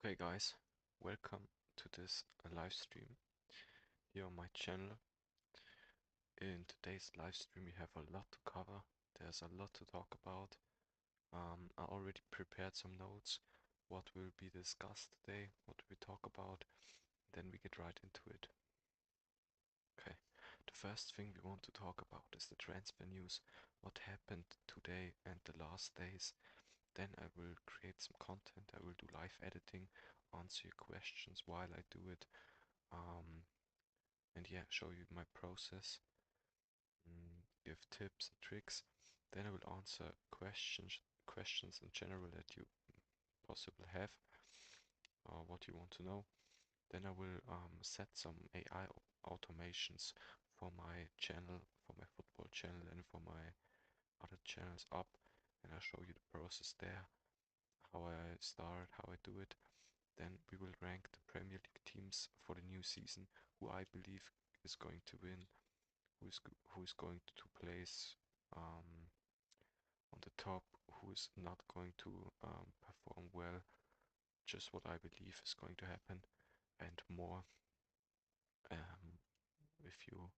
Okay guys, welcome to this live stream here on my channel. In today's live stream we have a lot to cover. There's a lot to talk about. I already prepared some notes, what will be discussed today, what we talk about, then we get right into it. Okay, the first thing we want to talk about is the transfer news, what happened today and the last days. Then I will create some content, I will do live editing, answer your questions while I do it. And yeah, show you my process, give tips and tricks. Then I will answer questions in general that you possibly have, or what you want to know. Then I will set some AI automations for my channel, for my football channel and for my other channels up, and I'll show you the process there, how I start, how I do it. Then we will rank the Premier League teams for the new season, who I believe is going to win, who is going to place on the top, who is not going to perform well, just what I believe is going to happen, and more. Um, if you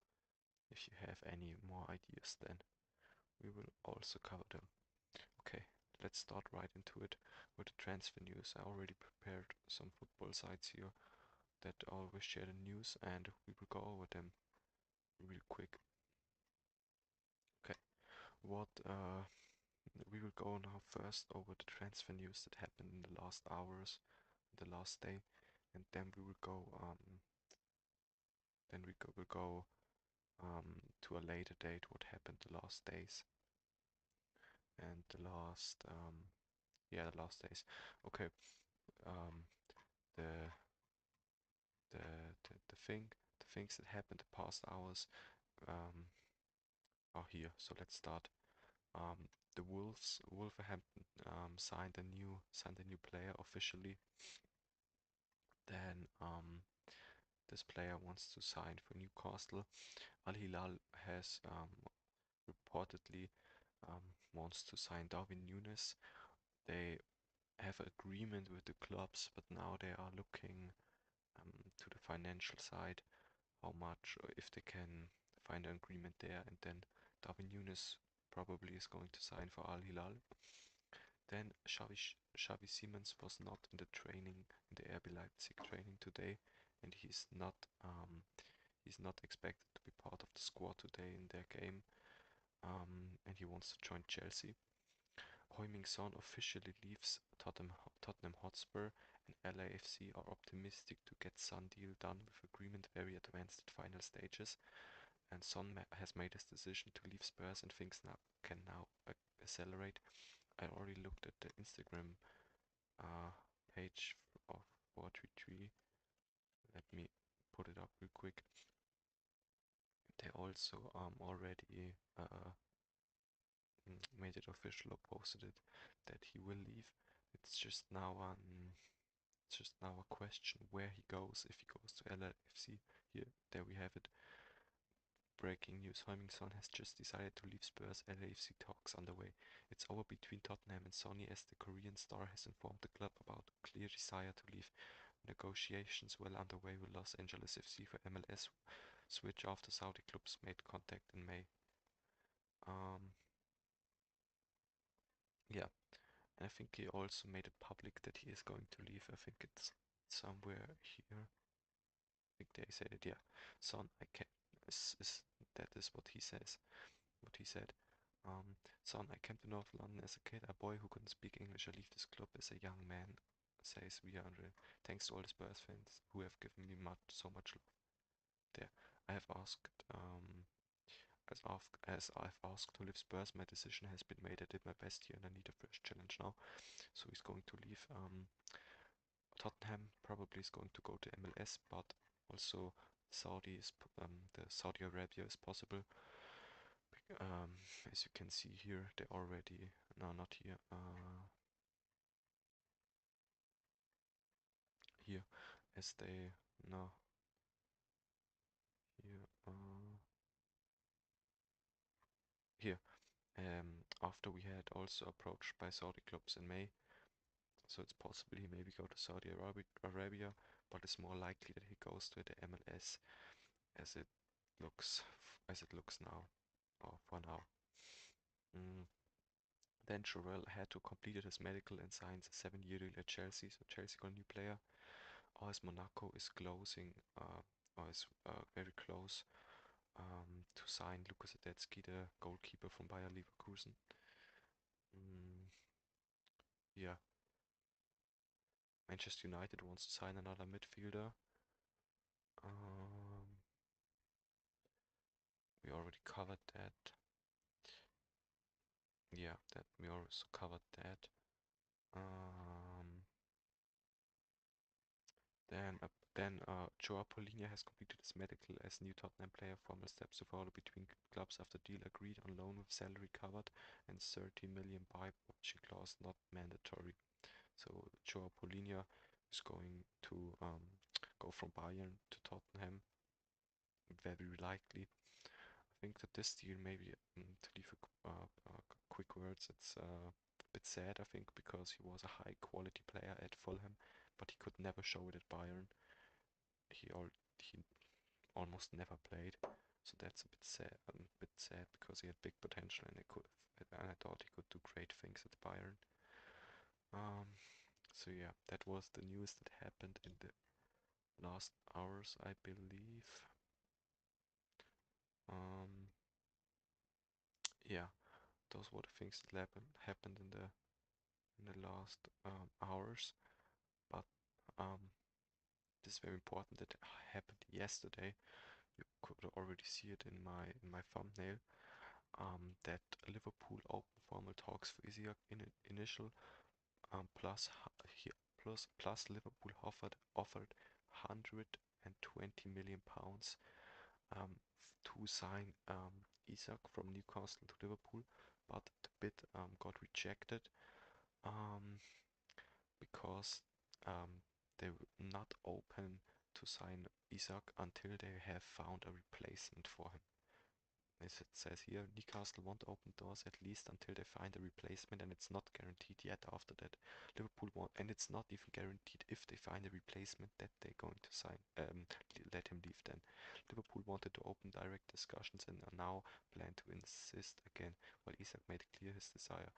have any more ideas, then we will also cover them. Okay, let's start right into it with the transfer news. I already prepared some football sites here that always share the news, and we will go over them real quick. Okay, what we will go now first over the transfer news that happened in the last hours, the last day, and then we will go to a later date what happened the last days and the last the last days. Okay, um, the the things that happened the past hours um, are here. So let's start. The Wolverhampton signed a new player officially. Then this player wants to sign for Newcastle. Al Hilal has reportedly wants to sign Darwin Núñez. They have agreement with the clubs, but now they are looking to the financial side, how much, or if they can find an agreement there, and then Darwin Núñez probably is going to sign for Al Hilal. Then Xavi Simons was not in the training, in the RB Leipzig training today, and he's not expected to be part of the squad today in their game, and he wants to join Chelsea. Heung-min Son officially leaves Tottenham Hotspur, and LAFC are optimistic to get Son deal done with agreement very advanced at final stages. And Son has made his decision to leave Spurs, and things can now accelerate. I already looked at the Instagram page of 433. Let me put it up real quick. They also already made it official or posted it that he will leave. It's just now a question where he goes, if he goes to LAFC. Here, there we have it. Breaking news, Heung-min Son has just decided to leave Spurs. LAFC talks underway. It's over between Tottenham and Sonny as the Korean star has informed the club about a clear desire to leave. Negotiations well underway with Los Angeles FC for MLS switch after Saudi clubs made contact in May. Yeah, and I think he also made it public that he is going to leave. I think it's somewhere here. I think they said it, yeah. Son, I can't, that is what he says, what he said. Son, I came to North London as a kid, a boy who couldn't speak English. I leave this club as a young man, says Andre. Thanks to all the Spurs fans who have given me so much love. There, I have asked, as I've asked to leave Spurs, my decision has been made. I did my best here and I need a fresh challenge now. So he's going to leave Tottenham, probably is going to go to MLS, but also the Saudi Arabia is possible. As you can see here, they already, no, not here, here, as they, no, here, here, after we had also approached by Saudi clubs in May, So it's possible he maybe go to Saudi Arabia, but it's more likely that he goes to the MLS as it looks now, or for now. Mm. Then Chorel had to complete his medical and signs a 7-year deal at Chelsea. So Chelsea got a new player. AS Monaco is closing, or is very close to sign Lukas Hradecky, the goalkeeper from Bayer Leverkusen. Mm, yeah, Manchester United wants to sign another midfielder. Um, we already covered that. Yeah, that we also covered that. Um, then Joao Paulinho has completed his medical as new Tottenham player. Formal steps to follow between clubs after deal agreed on loan with salary covered and 30 million buy option clause not mandatory. So Joao Paulinho is going to go from Bayern to Tottenham, very likely. I think that this deal, maybe to leave quick words, it's a bit sad, I think, because he was a high quality player at Fulham, but he could never show it at Bayern. He almost never played, so that's a bit sad because he had big potential and I thought he could do great things at Bayern. So yeah, that was the news that happened in the last hours, I believe. Um, yeah, those were the things that happened in the last hours. But um, this is very important that happened yesterday. You could already see it in my thumbnail. That Liverpool opened formal talks for Isak in initial plus Liverpool offered 120 million pounds to sign Isak from Newcastle to Liverpool, but the bid got rejected um, because they were not open to sign Isak until they have found a replacement for him. As it says here, Newcastle won't open doors at least until they find a replacement, and it's not guaranteed yet after that. Liverpool won't, and it's not even guaranteed if they find a replacement that they're going to let him leave then. Liverpool wanted to open direct discussions and are now plan to insist again, while Isak made clear his desire.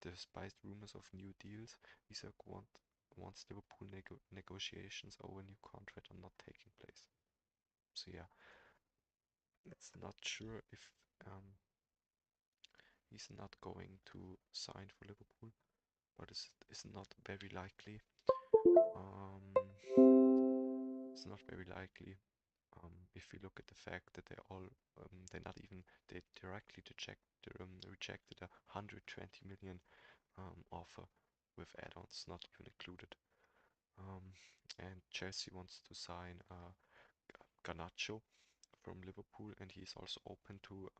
Despite rumors of new deals, Isak wants Liverpool negotiations over a new contract are not taking place. So yeah, it's not sure if he's not going to sign for Liverpool, but it's not very likely. Um, it's not very likely. If you look at the fact that they directly rejected a 120 million offer with add-ons not even included. And Chelsea wants to sign Garnacho from Liverpool, and he's also open to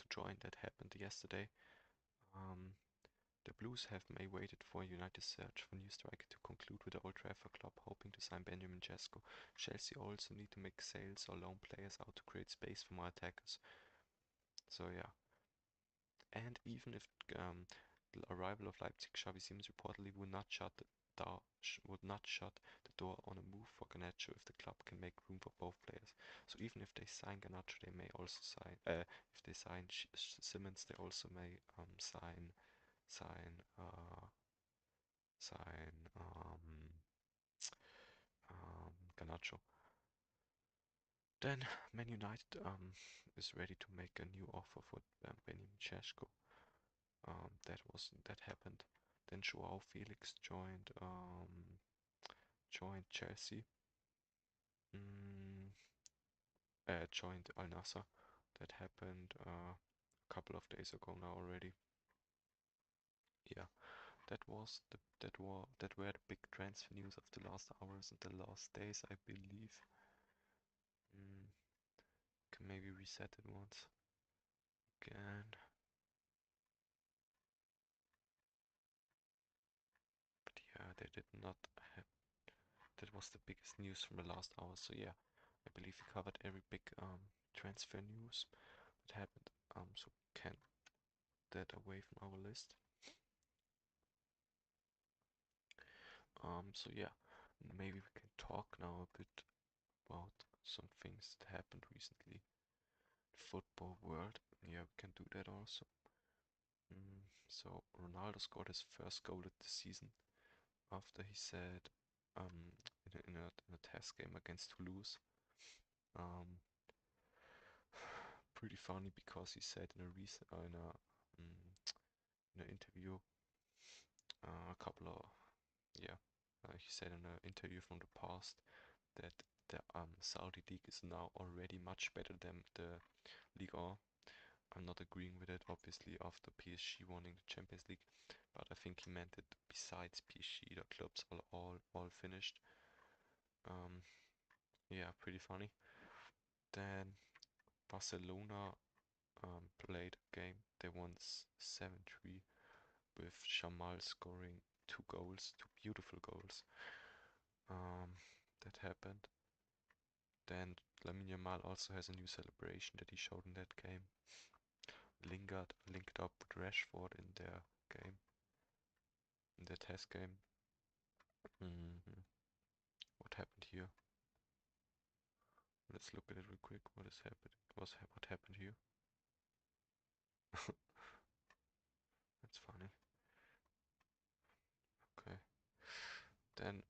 join. That happened yesterday. The Blues have May waited for United's search for new striker to conclude with the Old Trafford club, hoping to sign Benjamin Sesko. Chelsea also need to make sales or loan players out to create space for more attackers. So yeah, and even if the arrival of Leipzig, Xavi Simons reportedly would not shut the door on a move for Garnacho if the club can make room for both players. So even if they sign Garnacho, they may also sign. If they sign Simmons, they also may sign sign Garnacho. Then Man United is ready to make a new offer for Benjamin Sesko. That happened. Then Joao Felix joined Chelsea. Mm, joined Al Nassr. That happened a couple of days ago now already. Yeah, that were the big transfer news of the last hours and the last days, I believe. Can maybe reset it once again. But yeah, they did not have. That was the biggest news from the last hour. So yeah, I believe we covered every big transfer news that happened. So can that away from our list. So yeah, maybe we can talk now a bit about some things that happened recently. Football world, yeah, we can do that also. So Ronaldo scored his first goal of the season after he said in a test game against Toulouse. Um, Pretty funny because he said in a recent in an interview a couple of yeah he said in an interview from the past that the Saudi league is now already much better than the Ligue 1. I'm not agreeing with it, obviously, after PSG winning the Champions League, but I think he meant that besides PSG, the clubs are all finished. Um, yeah, pretty funny. Then Barcelona played a game. They won 7-3 with Jamal scoring two goals, two beautiful goals. That happened. Then Lamine Yamal also has a new celebration that he showed in that game. Lingard linked up with Rashford in their game, in the test game. hmm What happened here? Let's look at it real quick. What is happened? What happened here? That's funny. Okay. Then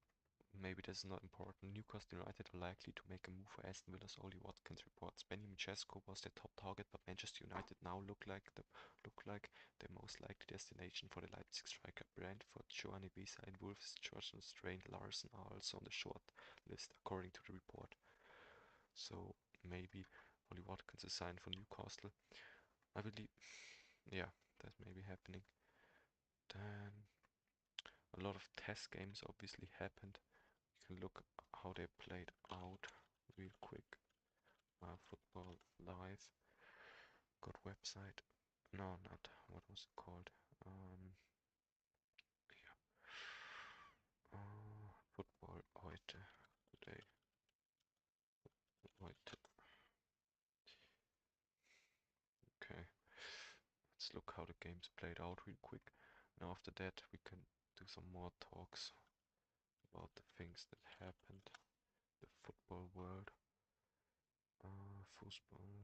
maybe this is not important. Newcastle United are likely to make a move for Aston Villa's Oli Watkins reports. Benjamin Sesko was their top target, but Manchester United now look like the most likely destination for the Leipzig striker. Brentford, Giovanni Visa, and Wolves, Jordan Strain Larson are also on the short list, according to the report. So maybe Oli Watkins is signed for Newcastle. I believe, yeah, that may be happening. Then a lot of test games obviously happened. You can look how they played out real quick. Football Live, good website. No, not what was it called? Yeah, Football heute, today, heute. Okay, let's look how the games played out real quick. And after that, we can do some more talks about the things that happened, the football world.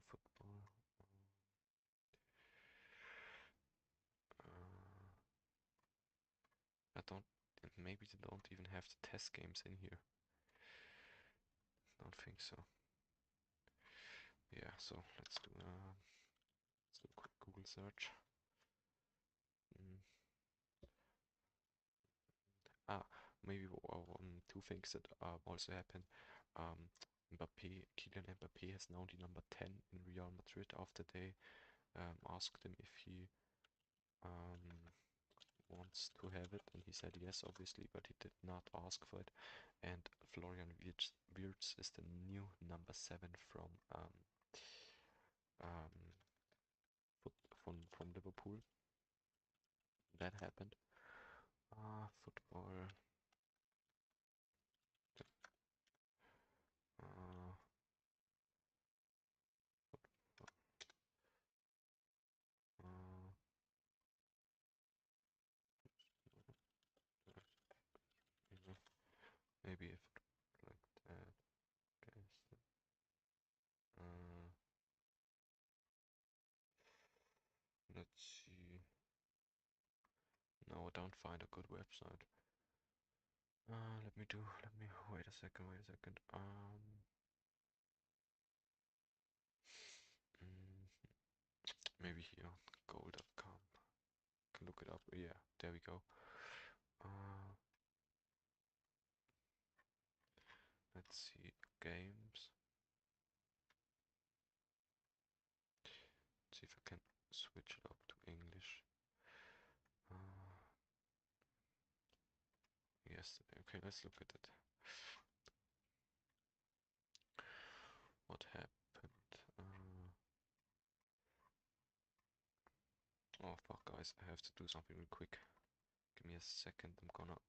Football. Uh, I don't. Maybe they don't even have the test games in here. Don't think so. Yeah. So let's do a quick Google search. Maybe two things that also happened. Kylian Mbappé has now the number 10 in Real Madrid after they asked him if he wants to have it, and he said yes, obviously, but he did not ask for it. And Florian Wirtz is the new number 7 um, from Liverpool. That happened. Football. Uh, uh, Maybe if it like that. Okay. Uh, let's see. No, I don't find a good website. Let me, wait a second. Mm, Maybe here, goal.com. Can look it up. Yeah, there we go. Uh, let's see, games. See if I can switch it up to English. Yes, okay, let's look at it. What happened? Oh fuck, guys, I have to do something real quick. Give me a second, I'm gonna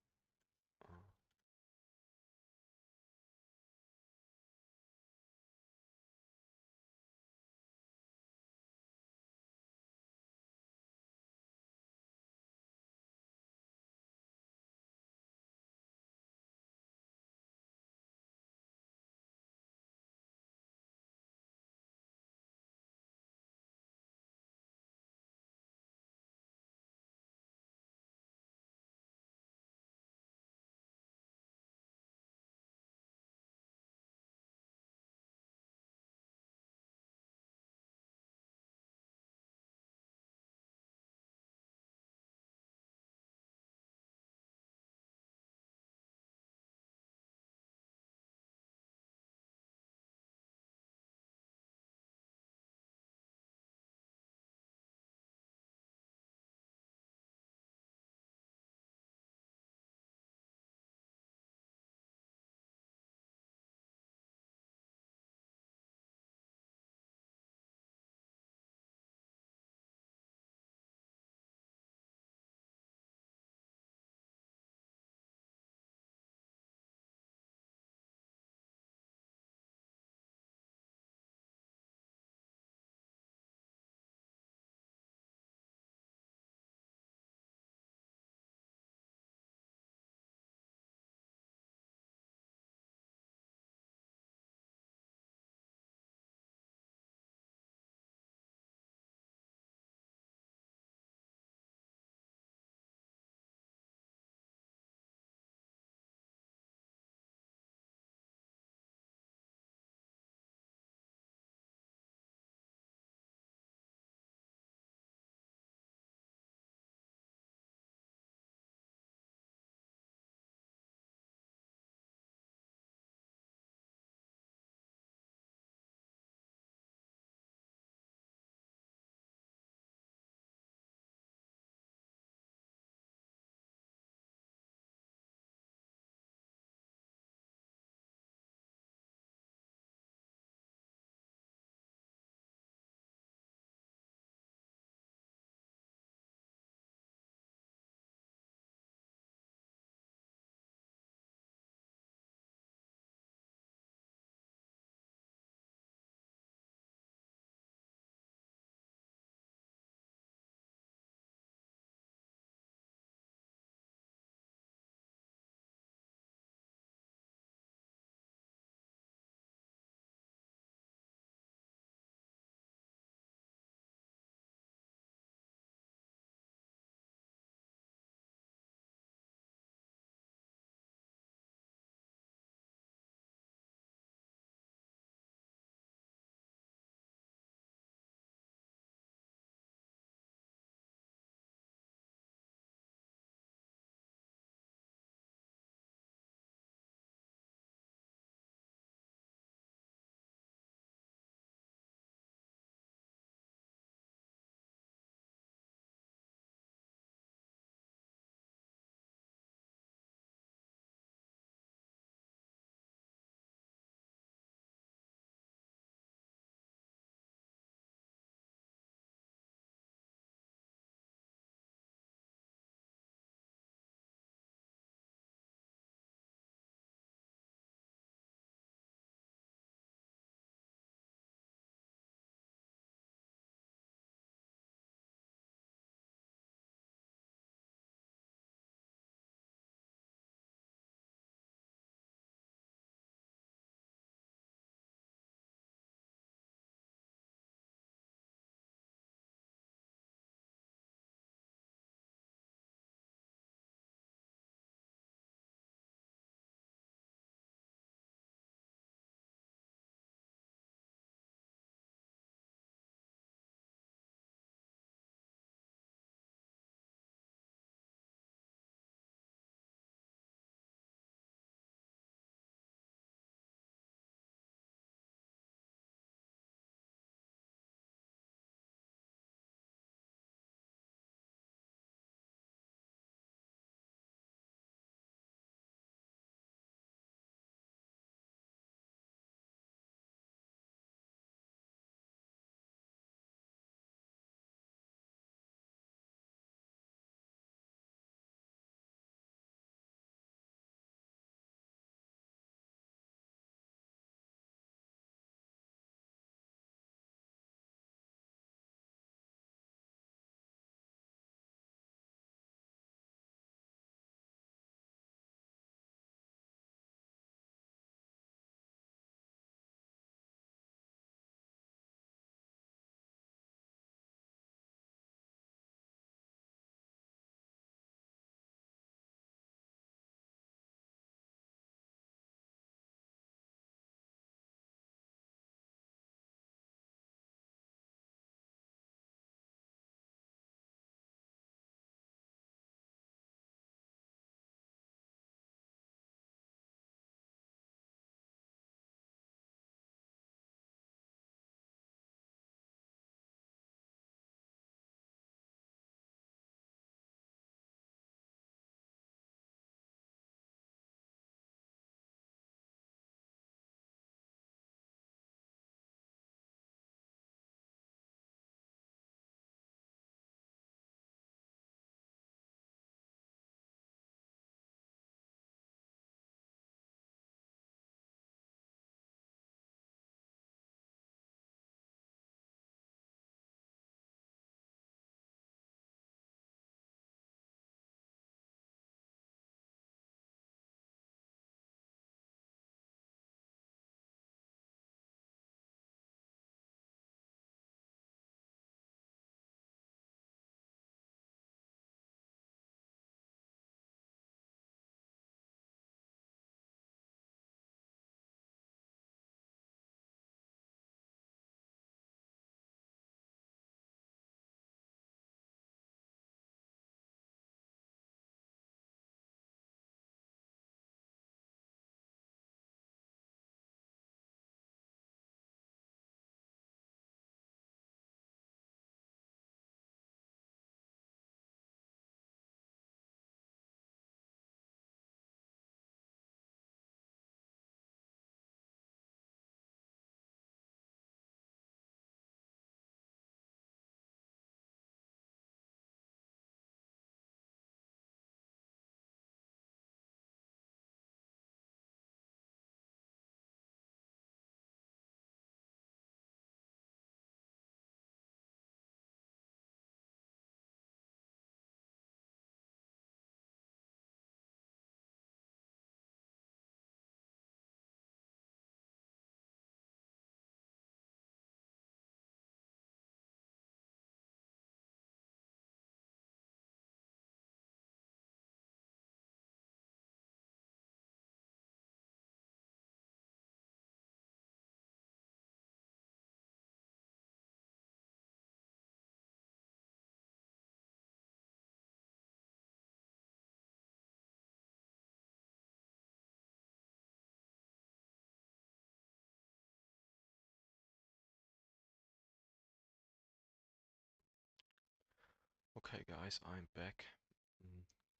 Okay, guys, I'm back.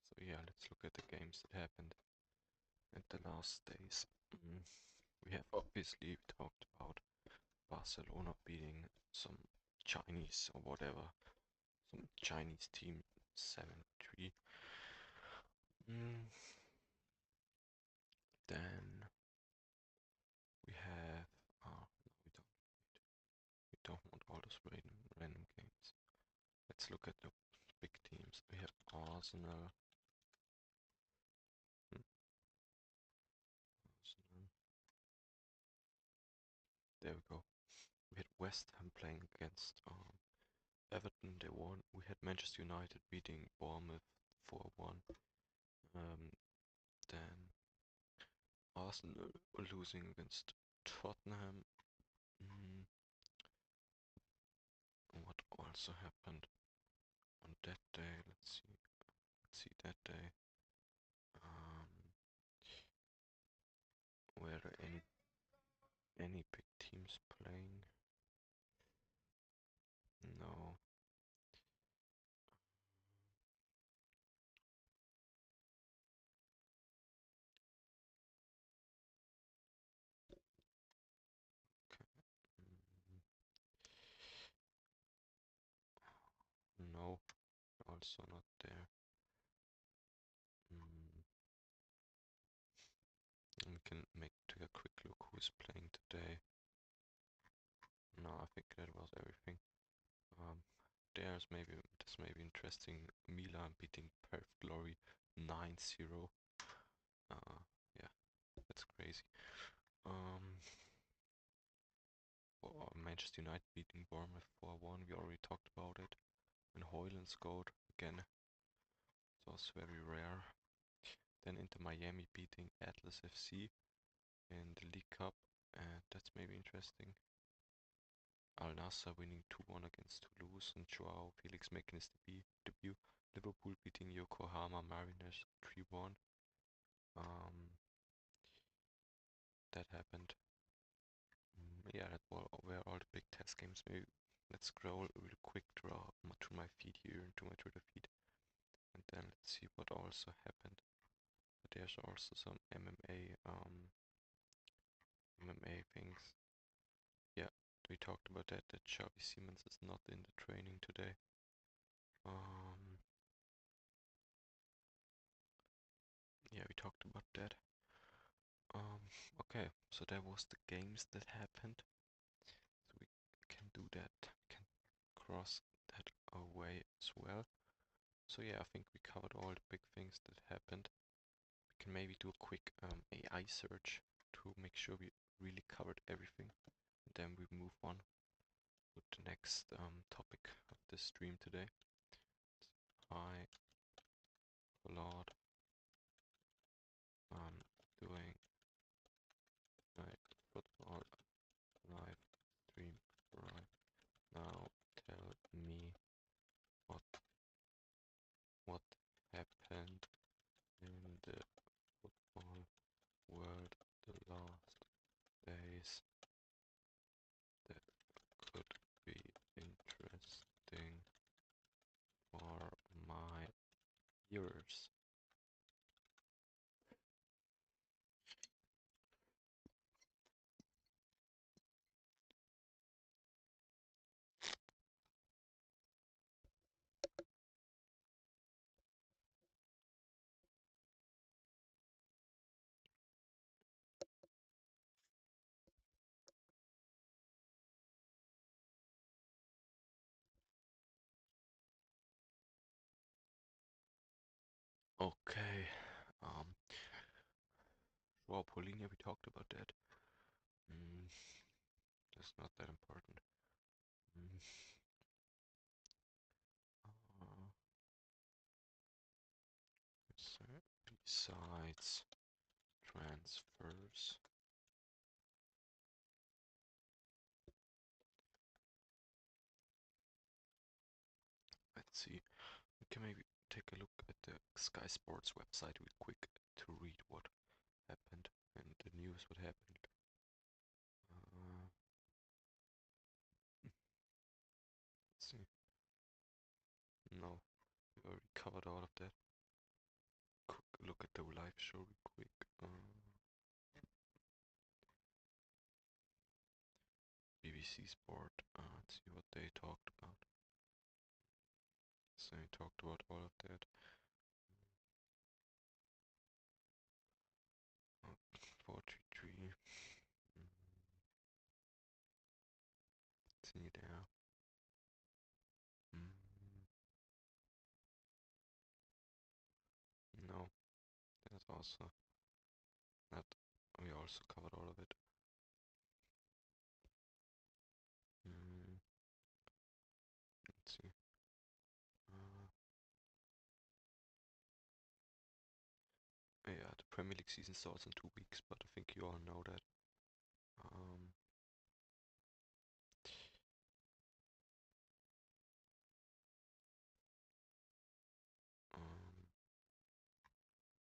So yeah, let's look at the games that happened in the last days. We have obviously talked about Barcelona beating some Chinese or whatever, some Chinese team 7-3. Mm, then we have no, we don't want all those random games. Let's look at the big teams. We have Arsenal. Arsenal. There we go. We had West Ham playing against Everton. They won. We had Manchester United beating Bournemouth 4-1. Then Arsenal losing against Tottenham. Mm, what also happened on that day? Let's see. Let's see that day. Were there any big teams playing? No. Okay. No. Also not there. We can take a quick look who's playing today. No, I think that was everything. There's maybe interesting. Milan beating Perth Glory 9-0. Yeah, that's crazy. Manchester United beating Bournemouth 4-1. We already talked about it. And Hoyland scored again. It was very rare. Then Inter Miami beating Atlas FC in the League Cup, and that's maybe interesting. Al Nassr winning 2-1 against Toulouse, and Joao Felix making his debut. Liverpool beating Yokohama Mariners 3-1. That happened. Yeah, that were all the big test games. Maybe let's scroll real quick to my feed here, to my Twitter feed, and then let's see what also happened. But there's also some MMA things. Yeah, we talked about that Xavi Simons is not in the training today. Yeah, we talked about that. Okay, so that was the games that happened. So we can do that. We can cross that away as well. So yeah, I think we covered all the big things that happened. We can maybe do a quick AI search to make sure we really covered everything. And then we move on to the next topic of this stream today. Hi, Lord. I'm doing night football live stream right now. Tell me what happened in the football world the last days that could be interesting for my viewers. Okay, well, Paulinia, we talked about that. That's not that important. Besides transfers. Let's see. We can maybe take a look at the Sky Sports website real quick to read what happened and the news what happened. Let's see. No, covered all of that. Quick look at the live show real quick. BBC Sport. Let's see what they talked about. So they talked about all of that. 43. See there. No, that's also that. We also covered all of it. Let's see. Yeah, the Premier League season starts in 2 weeks, but I think you all know that.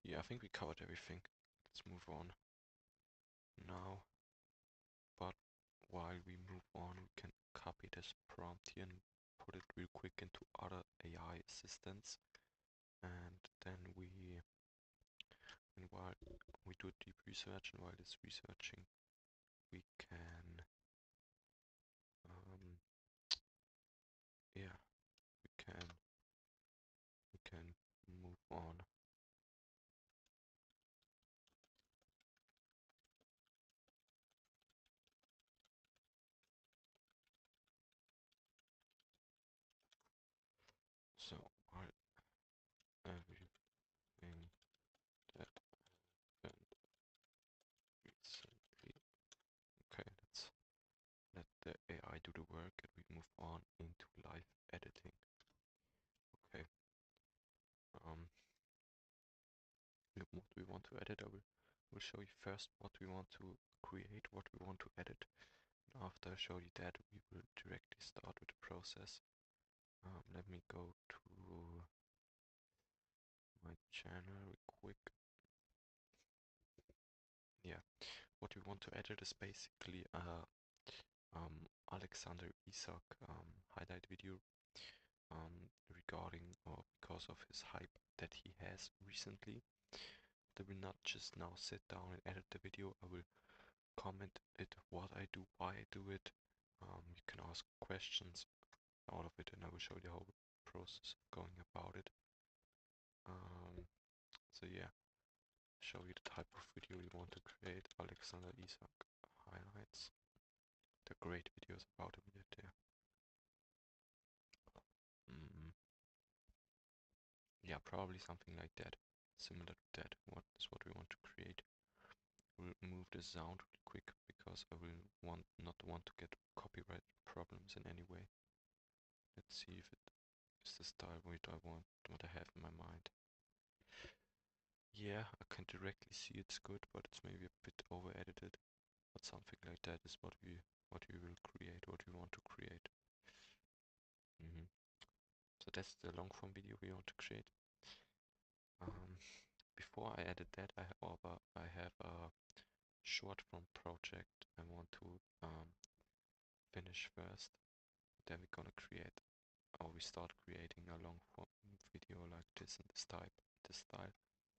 Yeah, I think we covered everything. Let's move on now. But while we move on, we can copy this prompt here and put it real quick into other AI assistants. And then while we do deep research, and while it's researching, we can, yeah, we can move on. So while everything that happened recently, okay, let's let the AI do the work and we move on into live editing. Okay. What we want to edit, will show you first what we want to create, what we want to edit. And after I show you that, we will directly start with the process. Let me go to my channel real quick. Yeah, what we want to edit is basically Alexander Isak highlight video regarding or because of his hype that he has recently. I will not just now sit down and edit the video. I will comment it, what I do, why I do it. You can ask questions out of it, and I will show you the whole process of going about it. So yeah, show you the type of video you want to create. Alexander Isak highlights. The great videos about him yet there. Yeah, probably something like that, similar to that. What is what we want to create. We'll move the sound really quick because I will not want to get copyright problems in any way. Let's see if it is the style what I want, what I have in my mind. Yeah, I can directly see it's good, but it's maybe a bit over edited. But something like that is what we will create, what we want to create. So that's the long form video we want to create. Before I edit that, I have a short form project I want to finish first. Then we're gonna create, or we start creating a long form video like this in this type, this style.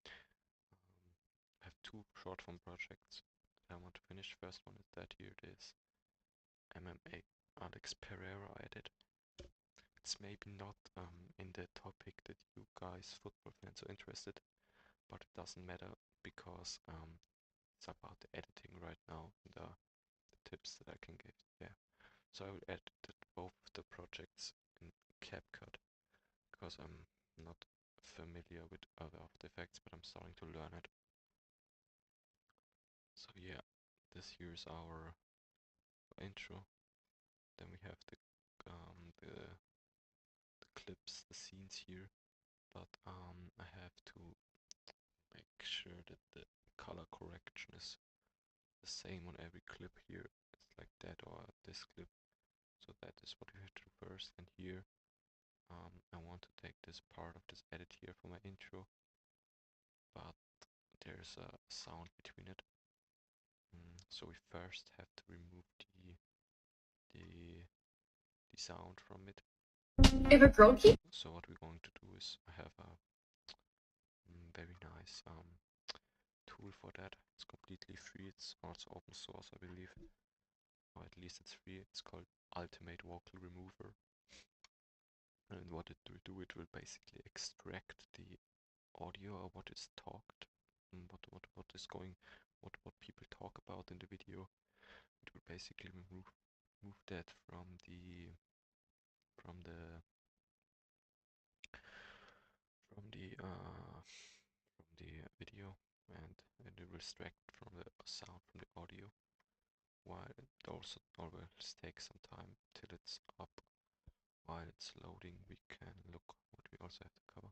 I have two short form projects that I want to finish. First one is that here it is. MMA Alex Pereira edit. It's maybe not in the topic that you guys, football fans, are interested, but it doesn't matter because it's about the editing right now, the tips that I can give. Yeah, so I will edit both of the projects in CapCut because I'm not familiar with other After Effects, but I'm starting to learn it. So yeah, this here is our intro. Then we have the clips, the scenes here, but I have to make sure that the color correction is the same on every clip here. It's like that, or this clip. So that is what we have to do first. And here I want to take this part of this edit here for my intro, but there's a sound between it. So we first have to remove the sound from it. If a girl keeps So what we're going to do is I have a very nice tool for that. It's completely free. It's also open source, I believe, or at least it's free. It's called Ultimate Vocal Remover. And what it will do, it will basically extract the audio or what is talked, what is going, what people talk about in the video. It will basically remove that from the from the video, and it will extract from the sound from the audio. While it also always takes some time till it's up. While it's loading, we can look what we also have to cover.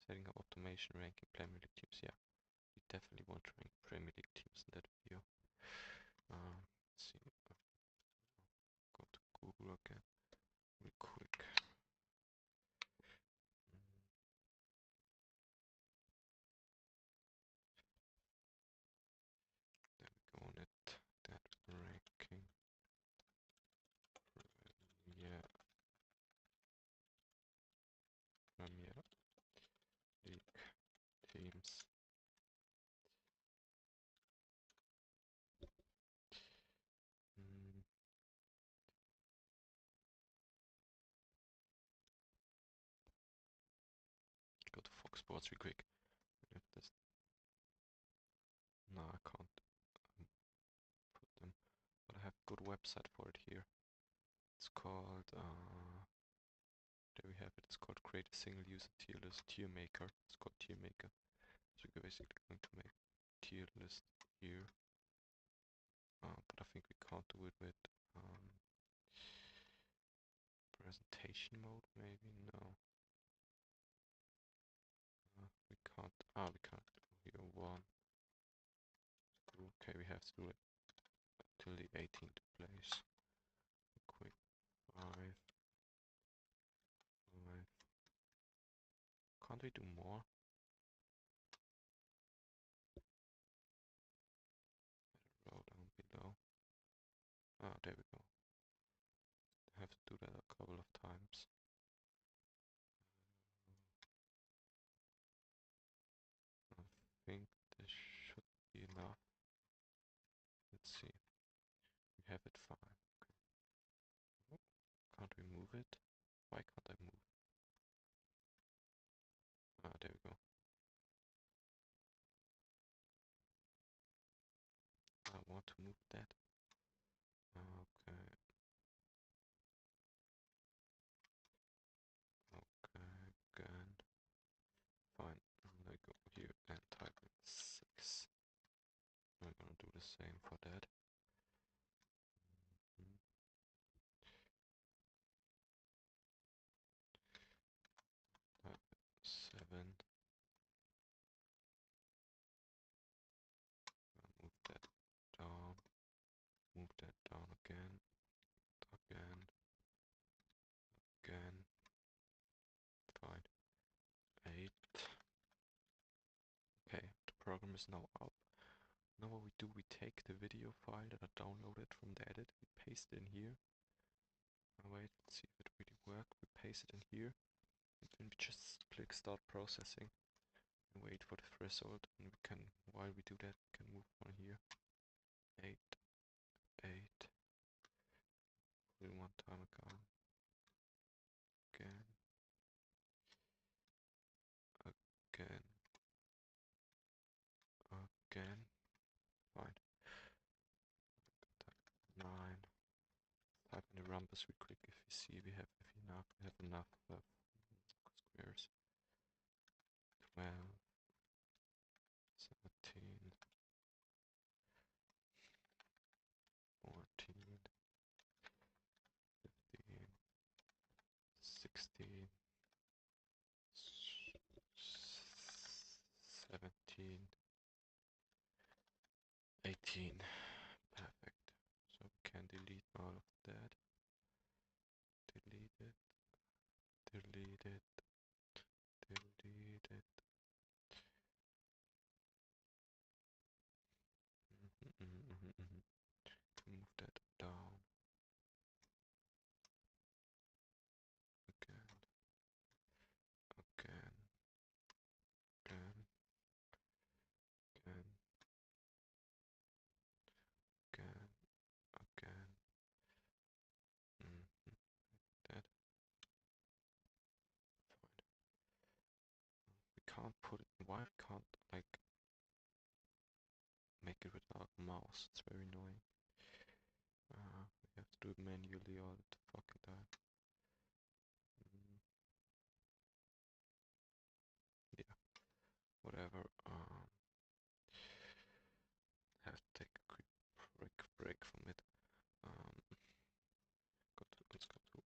Setting up automation, ranking Premier League teams. Yeah, we definitely want to rank Premier League teams in that video. Let's see. Go to Google again, real quick. There we go on it. That ranking. Yeah. Premier League teams. Go to Fox Sports real quick. If this, no, I can't put them, but I have a good website for it here. It's called, there we have it. It's called Create a Single User Tier List Tier Maker. It's called Tier Maker. So we're basically going to make tier list here. But I think we can't do it with presentation mode, maybe? No. We can't. We can't do here one. Okay, we have to do it till the 18th place. Quick. 5. Can't we do more? Roll down below. There we go. I have to do that a couple of times. I think this should be enough. Let's see. We have it fine. Okay. Can't we move it? Why can't I move? There we go. I want to move that. Okay. Again. Fine. I'm gonna go here and type in 6. I'm gonna do the same for that. 7. Move that down. Move that down again. Again. Fine. 8. Okay, the program is now up. Now what we do, we take the video file that I downloaded from the edit, we paste it in here. Wait, let's see if it really worked. We paste it in here, and then we just click start processing and wait for the result. And we can, while we do that, we can move on here. 8, 8. Put it one time again. Again. Fine. 9. Type in the numbers real quick if you see we have enough squares. 12, 17, 14, 15, 16, 17, 18. Perfect. So we can delete all of that. Delete it. Delete it. Delete it. Move that down. Okay. mouse. It's very annoying. We have to do it manually all the fucking time. Yeah, whatever. Have to take a quick break from it.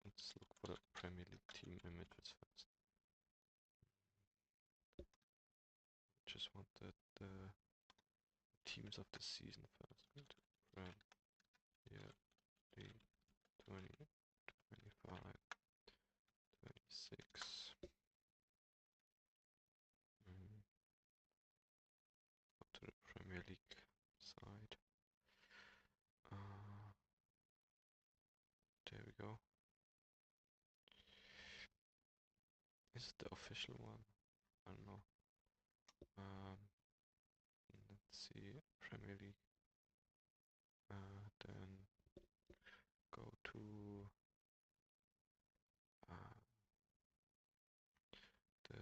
Let's look for the Premier League team images first. Just wanted the teams of the season first. Yeah, the 20, 25, 26. Go to the Premier League side. There we go. Is it the official one? I don't know. Let's see, Premier League. Then go to the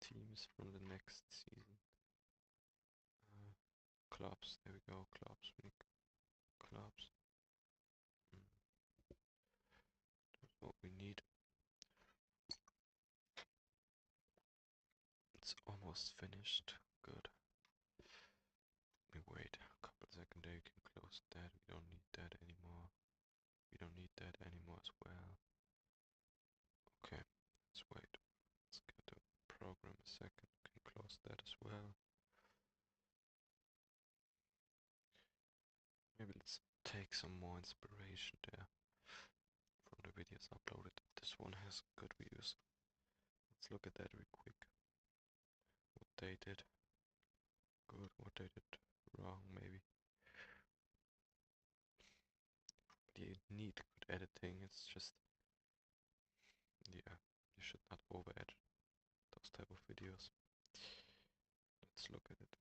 teams from the next season. Clubs, there we go, clubs, clubs. That's what we need. It's almost finished. Good. We wait a couple seconds there, you can close that. We don't need that anymore. We don't need that anymore as well. Okay, let's wait. Let's get the program a second. We can close that as well. Maybe let's take some more inspiration there from the videos uploaded. This one has good views. Let's look at that real quick. What they did good, what they did wrong maybe. But you need good editing, it's just, yeah, you should not over edit those type of videos. Let's look at it.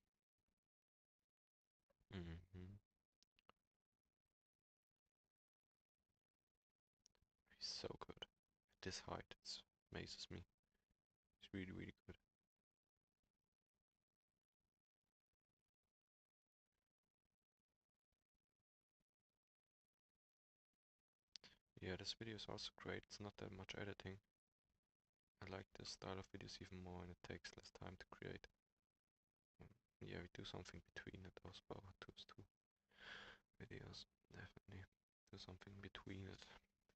He's so good. At this height, it amazes me. He's really, really good. Yeah, this video is also great. It's not that much editing. I like this style of videos even more, and it takes less time to create. Yeah, we do something between those power tools two videos. Definitely do something between it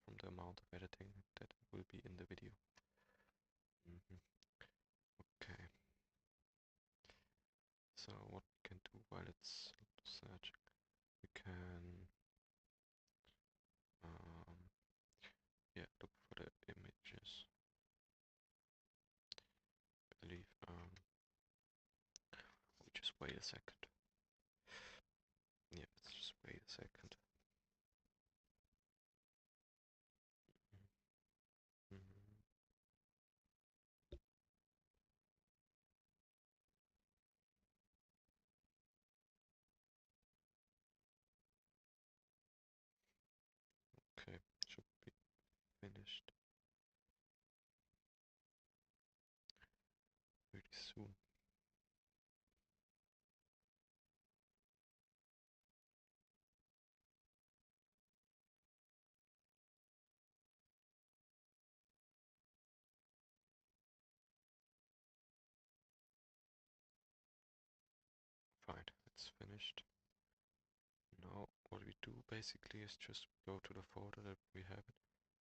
from the amount of editing that will be in the video. Okay. So what we can do while it's searching, we can yeah, look for the images. I believe we just wait a second. Yeah, let's just wait a second. Okay, should be finished pretty soon. Fine, it's finished. Now what we do basically is just go to the folder that we have it.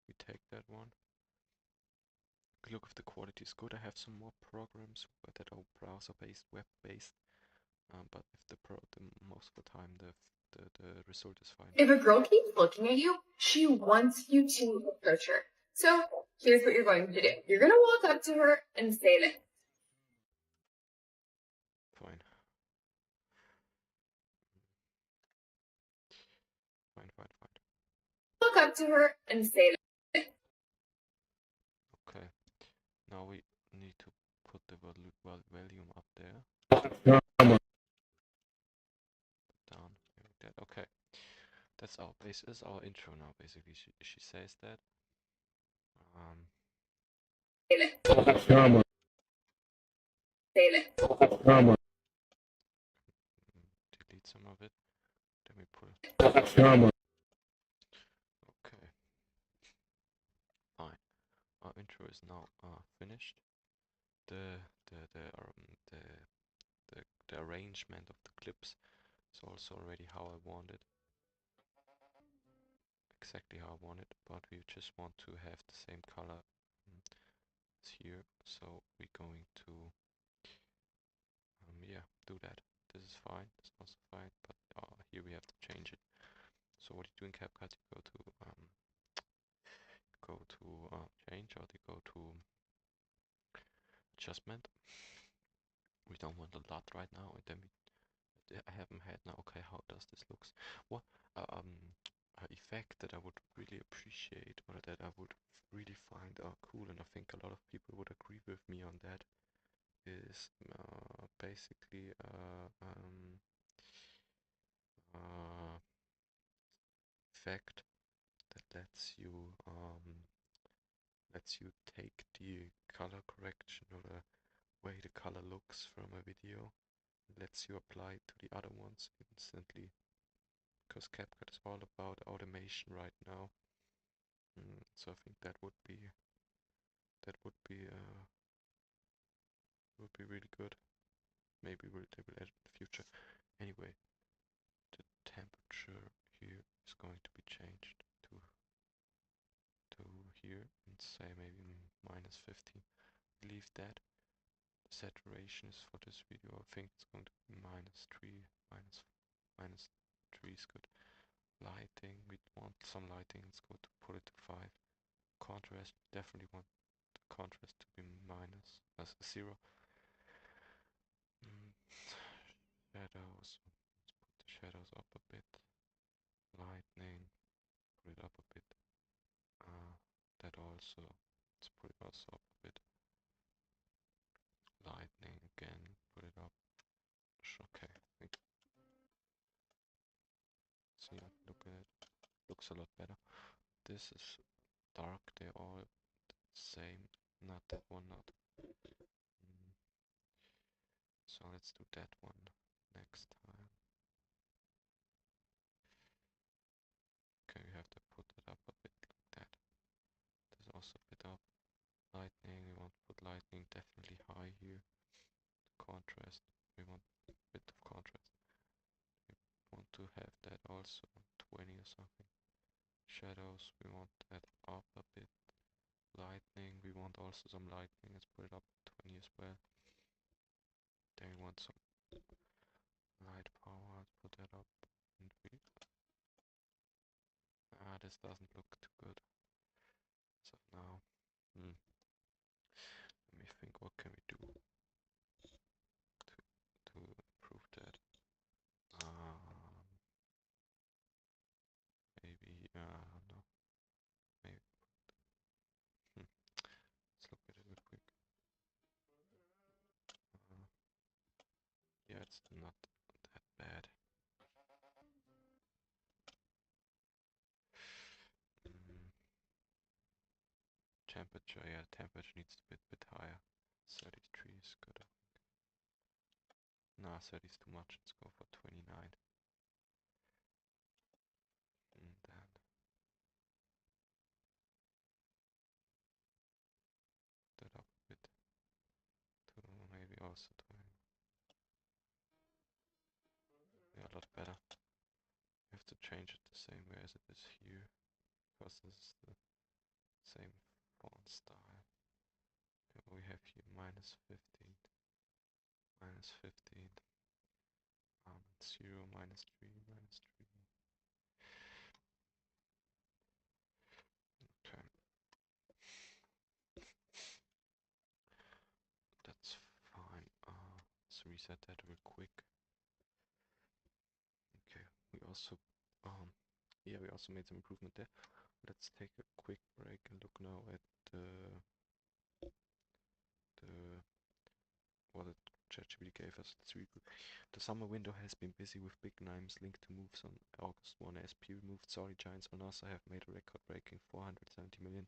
We take that one. Look if the quality is good. I have some more programs that are browser-based, web-based. But if most of the time the result is fine. If a girl keeps looking at you, she wants you to approach her. So here's what you're going to do. You're going to walk up to her and say this. Fine. Fine. Walk up to her and say this. Okay. Now we need to put the volume up there. Down. Like that. Okay. That's our base. Is our intro now. Basically, she says that. Delete some of it. Let me pull it. Okay, fine. Our intro is now finished. The the the um the the arrangement of the clips is also already how I want it, exactly how I want it. But we just want to have the same color as here, so we're going to yeah, do that. This is fine. This is also fine, but here we have to change it. So what you do in CapCut, you go to change, or you go to adjustment. We don't want a lot right now, and then I haven't had now. Okay, how does this looks? What effect that I would really appreciate, or that I would really find cool, and I think a lot of people would agree with me on that, is basically effect that lets you take the color correction, or the way the color looks from a video, lets you apply it to the other ones instantly, because CapCut is all about automation right now. So I think that would be really good. Maybe they will add it in the future. Anyway, the temperature here is going to be changed to here, and say maybe minus 15. Leave that. The saturation is for this video, I think it's going to be minus 3. Minus 3 is good. Lighting, we want some lighting, let's go to put it to 5. Contrast, definitely want the contrast to be minus, as 0. Shadows, let's put the shadows up a bit. Lightning, put it up a bit. That also, let's put it also up a bit. Lightning again, put it up. Okay, see, look at it. Looks a lot better. This is dark, they're all same. Not that one, not. So let's do that one next time. Okay, we have to put it up a bit like that. There's also a bit up. Lightning, we want to put lightning definitely high here. Contrast, we want a bit of contrast. We want to have that also 20 or something. Shadows, we want that up a bit. Lightning, we want also some lightning. Let's put it up 20 as well. Then we want some light power. Let's put that up. And this doesn't look too good. So now, let me think. What can we do to improve that? Maybe no. Maybe. Let's look at it real quick. Yeah, it's not that bad. Temperature, yeah, temperature needs to be a bit higher. 33 is good. Nah, 30 is too much. Let's go for 29. And then put that up a bit to maybe also 20. Yeah, a lot better. You have to change it the same way as it is here, because this is the same font style. Okay, we have here minus 15, minus 15, 0, minus 3, minus 3. Okay. That's fine. Let's reset that real quick. Okay, we also made some improvement there. Let's take a quick break and look now at what ChatGPT gave us. It's really good. The summer window has been busy with big names linked to moves. On August 1, SP removed Sorry Giants on us. I have made a record-breaking 470 million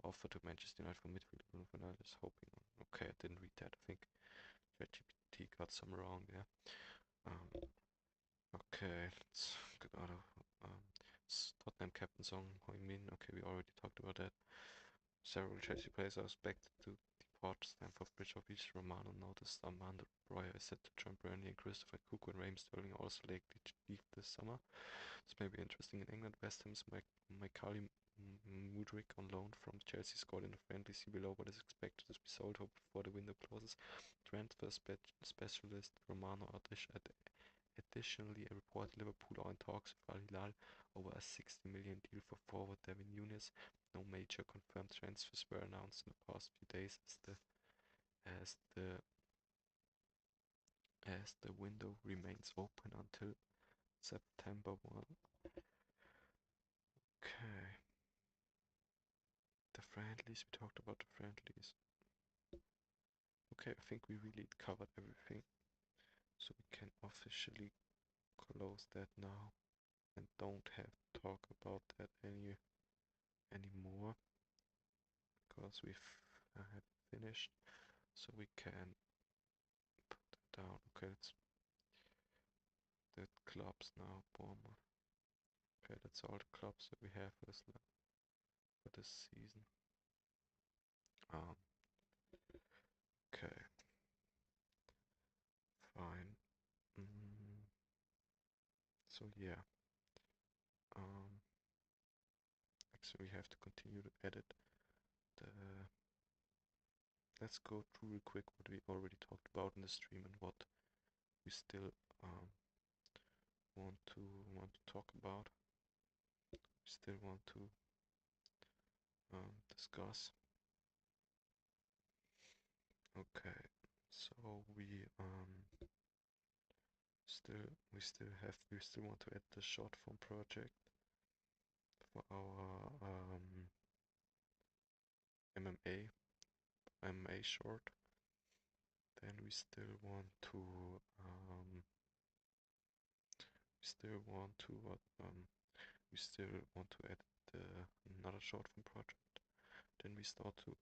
offer to Manchester United for midfielder Bruno Fernandes, hoping on. Okay, I didn't read that. I think ChatGPT got some wrong there. Okay. Okay, let's get out of Tottenham captain Song Heung-min. Okay, we already talked about that. Several Chelsea players are expected to depart Stamford Bridge. Obviously, Romano noticed Armando Broja is set to join Burnley, and Christopher Cuckoo and Raheem Sterling are also likely to leave this summer. This may be interesting in England. West Ham's Mykhailo Mudryk on loan from Chelsea scored in the friendly see below, but is expected to be sold before the window closes. Transfer specialist Romano additionally reported Liverpool are in talks with Al Hilal over a 60 million deal for forward Devin Nunes. No major confirmed transfers were announced in the past few days as the as the window remains open until September 1. Okay. The friendlies, we talked about the friendlies. Okay, I think we really covered everything. So we can officially close that now and don't have to talk about that anymore because we've finished. So we can put that down. Okay, it's the clubs now. Bournemouth. Okay, that's all the clubs that we have for this season. Um, okay, fine. So yeah, um, actually we have to continue to edit the. Let's go through real quick what we already talked about in the stream and what we still want to talk about. We still want to discuss. Okay, so we still want to add the short form project for our MMA short. Then we still want to add another short form project. Then we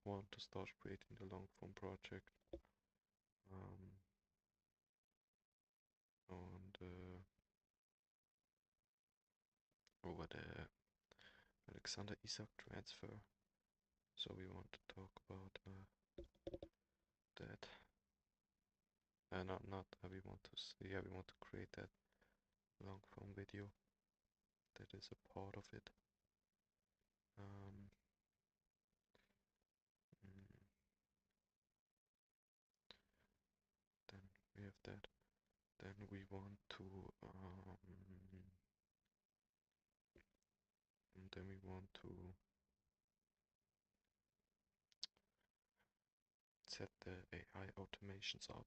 want to start creating the long form project on the over the Alexander Isak transfer. So we want to talk about that. We want to create that long form video that is a part of it. Then we have that. Then we want to set the AI automations up,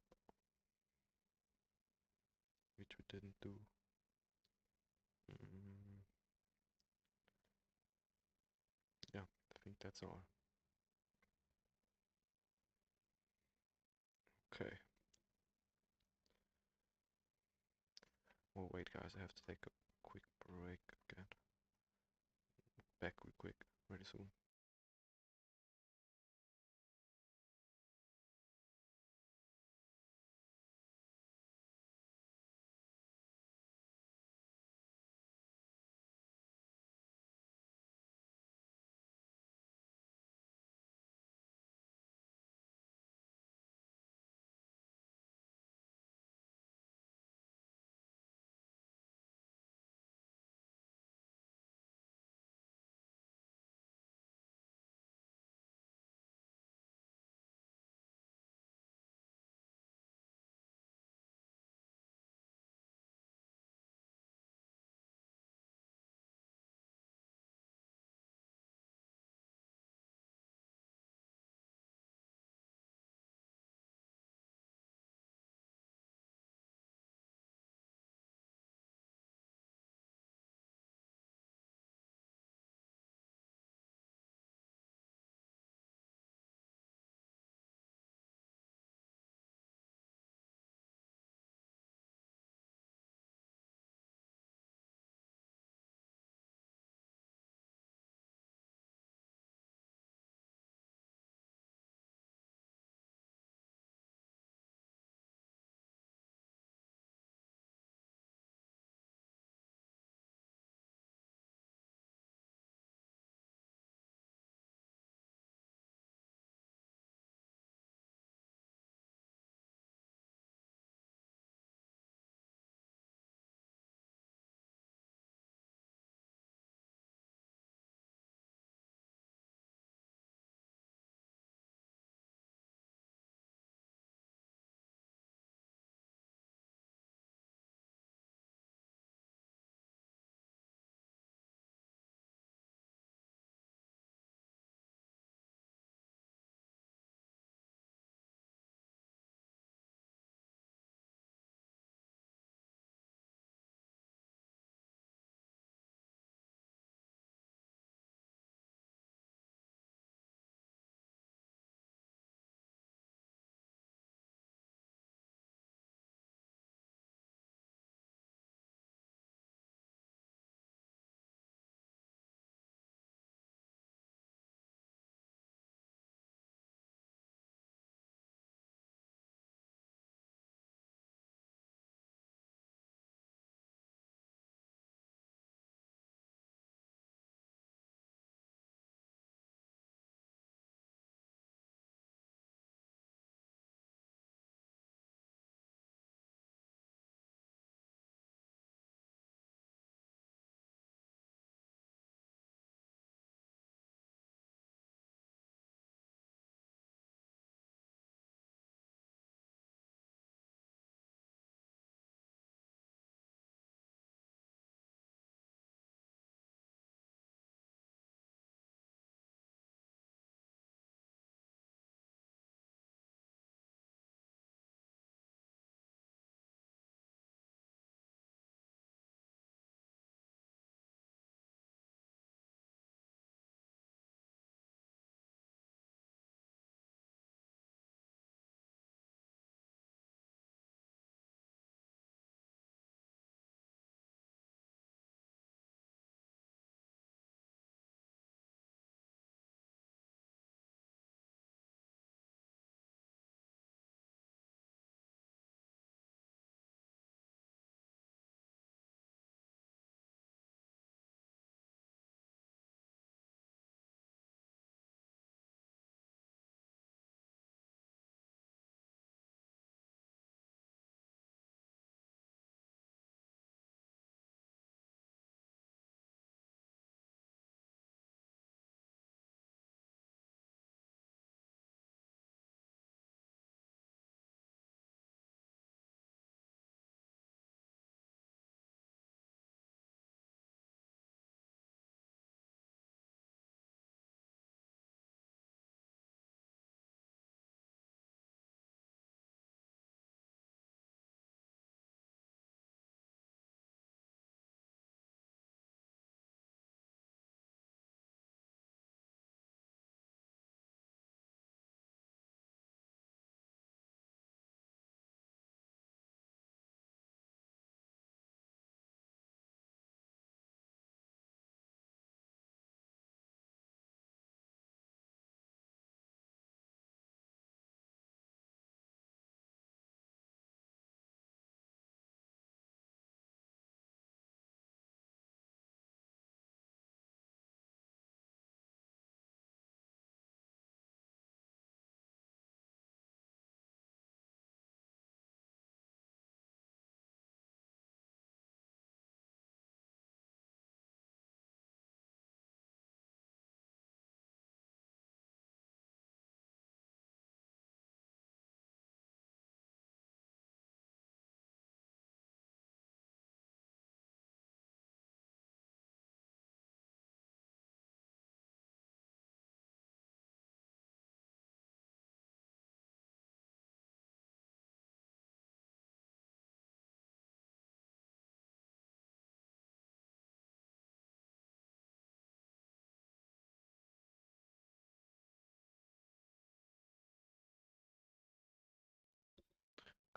which we didn't do. Yeah, I think that's all. Okay. Oh wait guys, I have to take a quick break again. Back real quick, very soon.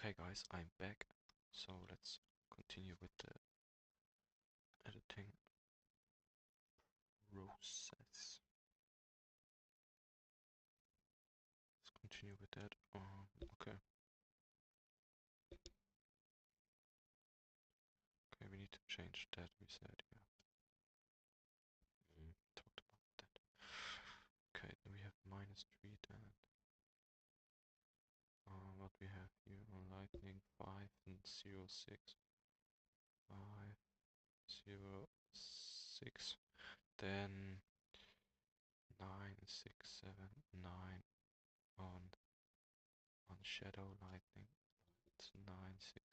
Okay guys, I'm back. So let's continue with the editing process. Let's continue with that. Okay. Okay, we need to change that, we said, yeah. Talked about that. Okay, then we have -3 then. What we have here on lightning, 5 and 0, 6. 5, 0, 6. Then 9, 6, 7, 9 on shadow lightning. It's 9, 6,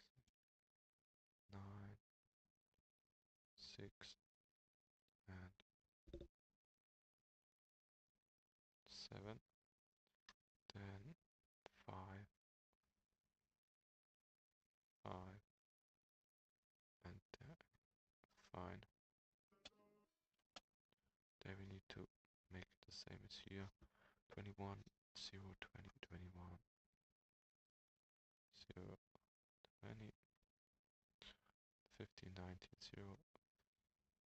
9, 6, and 7. Then 5, 5, and fine. Then we need to make it the same as here. 21, 0, 20, 21, 0, 20, 15, 19, 0,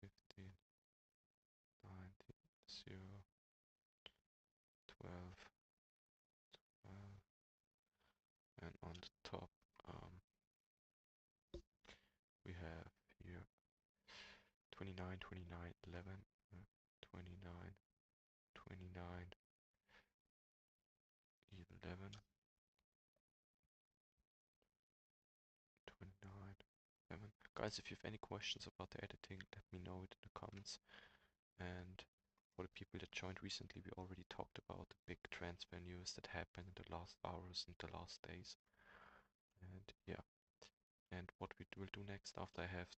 15, 19, 0, 12, 12, and on the top we have here 29, 29, 11, 29, 29, 11, 29, 11. Guys, if you have any questions about the editing, let me know it in the comments. And for the people that joined recently, we already talked about the big transfer news that happened in the last hours and the last days. And yeah, and what we will do next after I have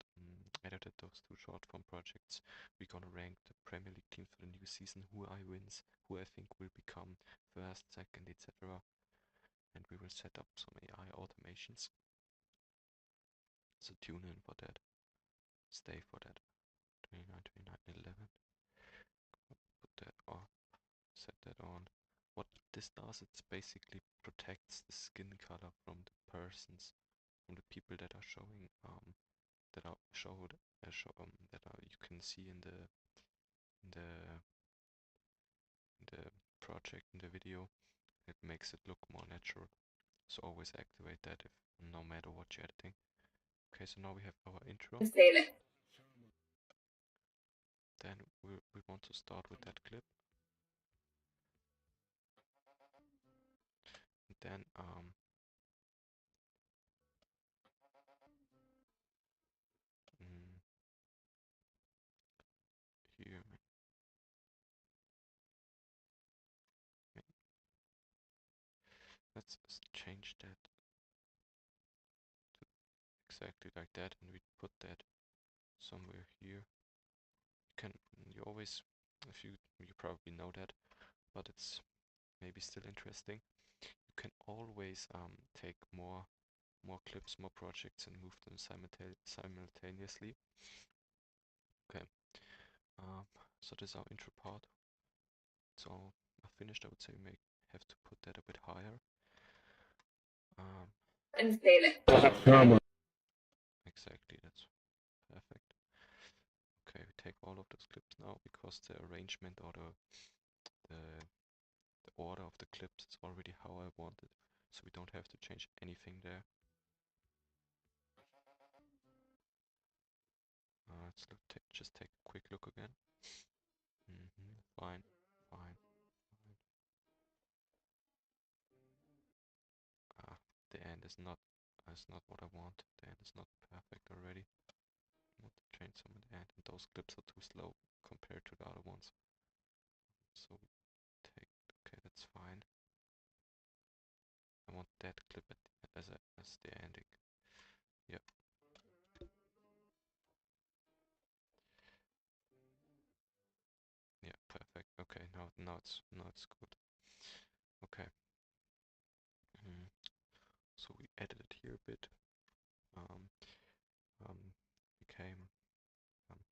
edited those 2 short form projects, we're gonna rank the Premier League teams for the new season, who I wins, who I think will become first, second, etc. And we will set up some AI automations. So tune in for that. Stay for that. 29, 29, 11. Put that on. Set that on. What this does, it basically protects the skin color from the persons, from the people that are showing, that are showed, that are you can see in the in the in the project, in the video. It makes it look more natural. So always activate that if no matter what you're editing. Okay, so now we have our intro. Then we want to start with that clip. And then here let's change that to exactly like that, and we put that somewhere here. You always, if you probably know that, but it's maybe still interesting. You can always take more clips, more projects, and move them simultaneously. Okay. So this is our intro part. It's all finished. I would say we may have to put that a bit higher. Exactly, that's perfect. Okay, we take all of those clips now because the arrangement or the order of the clips is already how I want it, so we don't have to change anything there. Let's just take a quick look again. Fine, fine, fine. The end is not what I want. The end is not perfect already. I want to change some of the end, and those clips are too slow compared to the other ones. So we take, okay, that's fine. I want that clip as the ending. Yep. Yeah, perfect. Okay, now it's good. Okay. So we edited here a bit.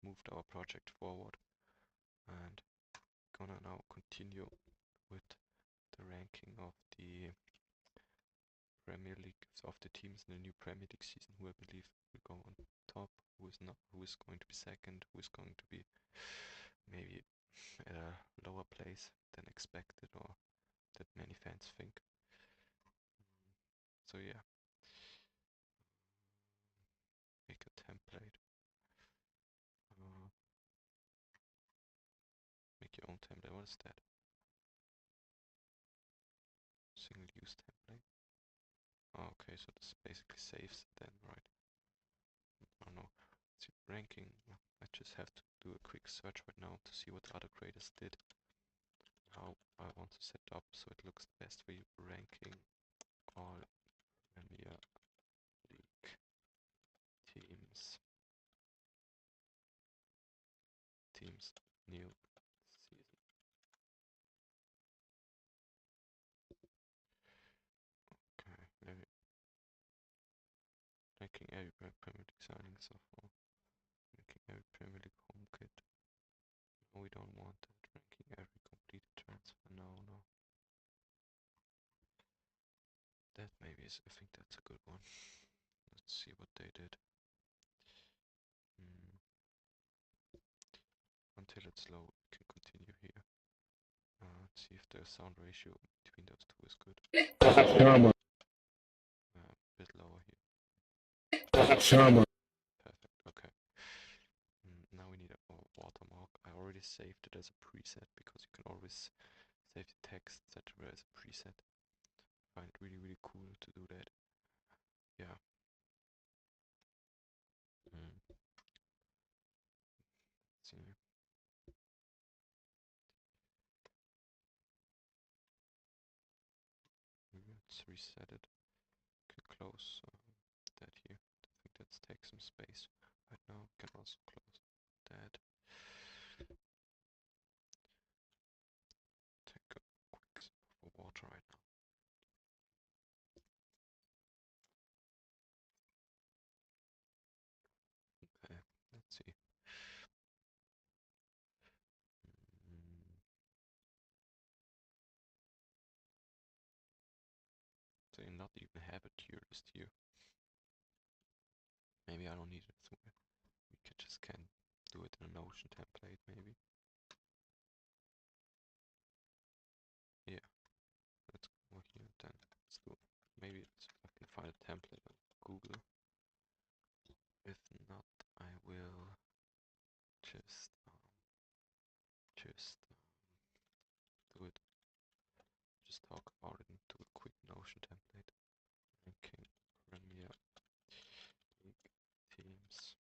Moved our project forward, and gonna now continue with the ranking of the Premier League of the teams in the new Premier League season who I believe will go on top, who is not, who is going to be second, who is going to be maybe at a lower place than expected or that many fans think. So yeah, make a template. Make your own template. What is that? Single-use template. Oh, okay, so this basically saves then, right? I don't know. Let's see, ranking. I just have to do a quick search right now to see what other creators did. How I want to set up so it looks the best for you. Ranking all Premier League teams. Teams new season. Okay, ranking every Premier League signing so far. Ranking every Premier League home kit. No, we don't want that. Ranking every completed transfer. No, no. That maybe is, I think that's a good one. Let's see what they did. Until it's low, we can continue here. Let's see if the sound ratio between those two is good. A bit lower here. Perfect, okay. Now we need a watermark. I already saved it as a preset because you can always save the text, etc. as a preset. I find it really, really cool to do that. Yeah. Let's see. Let's reset it. Can close that here. I think that's takes some space right now. We can also close that. Take a quick sip of water right now. Okay, let's see. So you not even have a tier list here. Maybe I don't need it somewhere. We could just can do it in a Notion template maybe. Yeah, let's go here then. Let's do it. Maybe I can find a template on Google. If not, I will just do it. Just talk about it and do a quick Notion template. Ranking Premier League teams.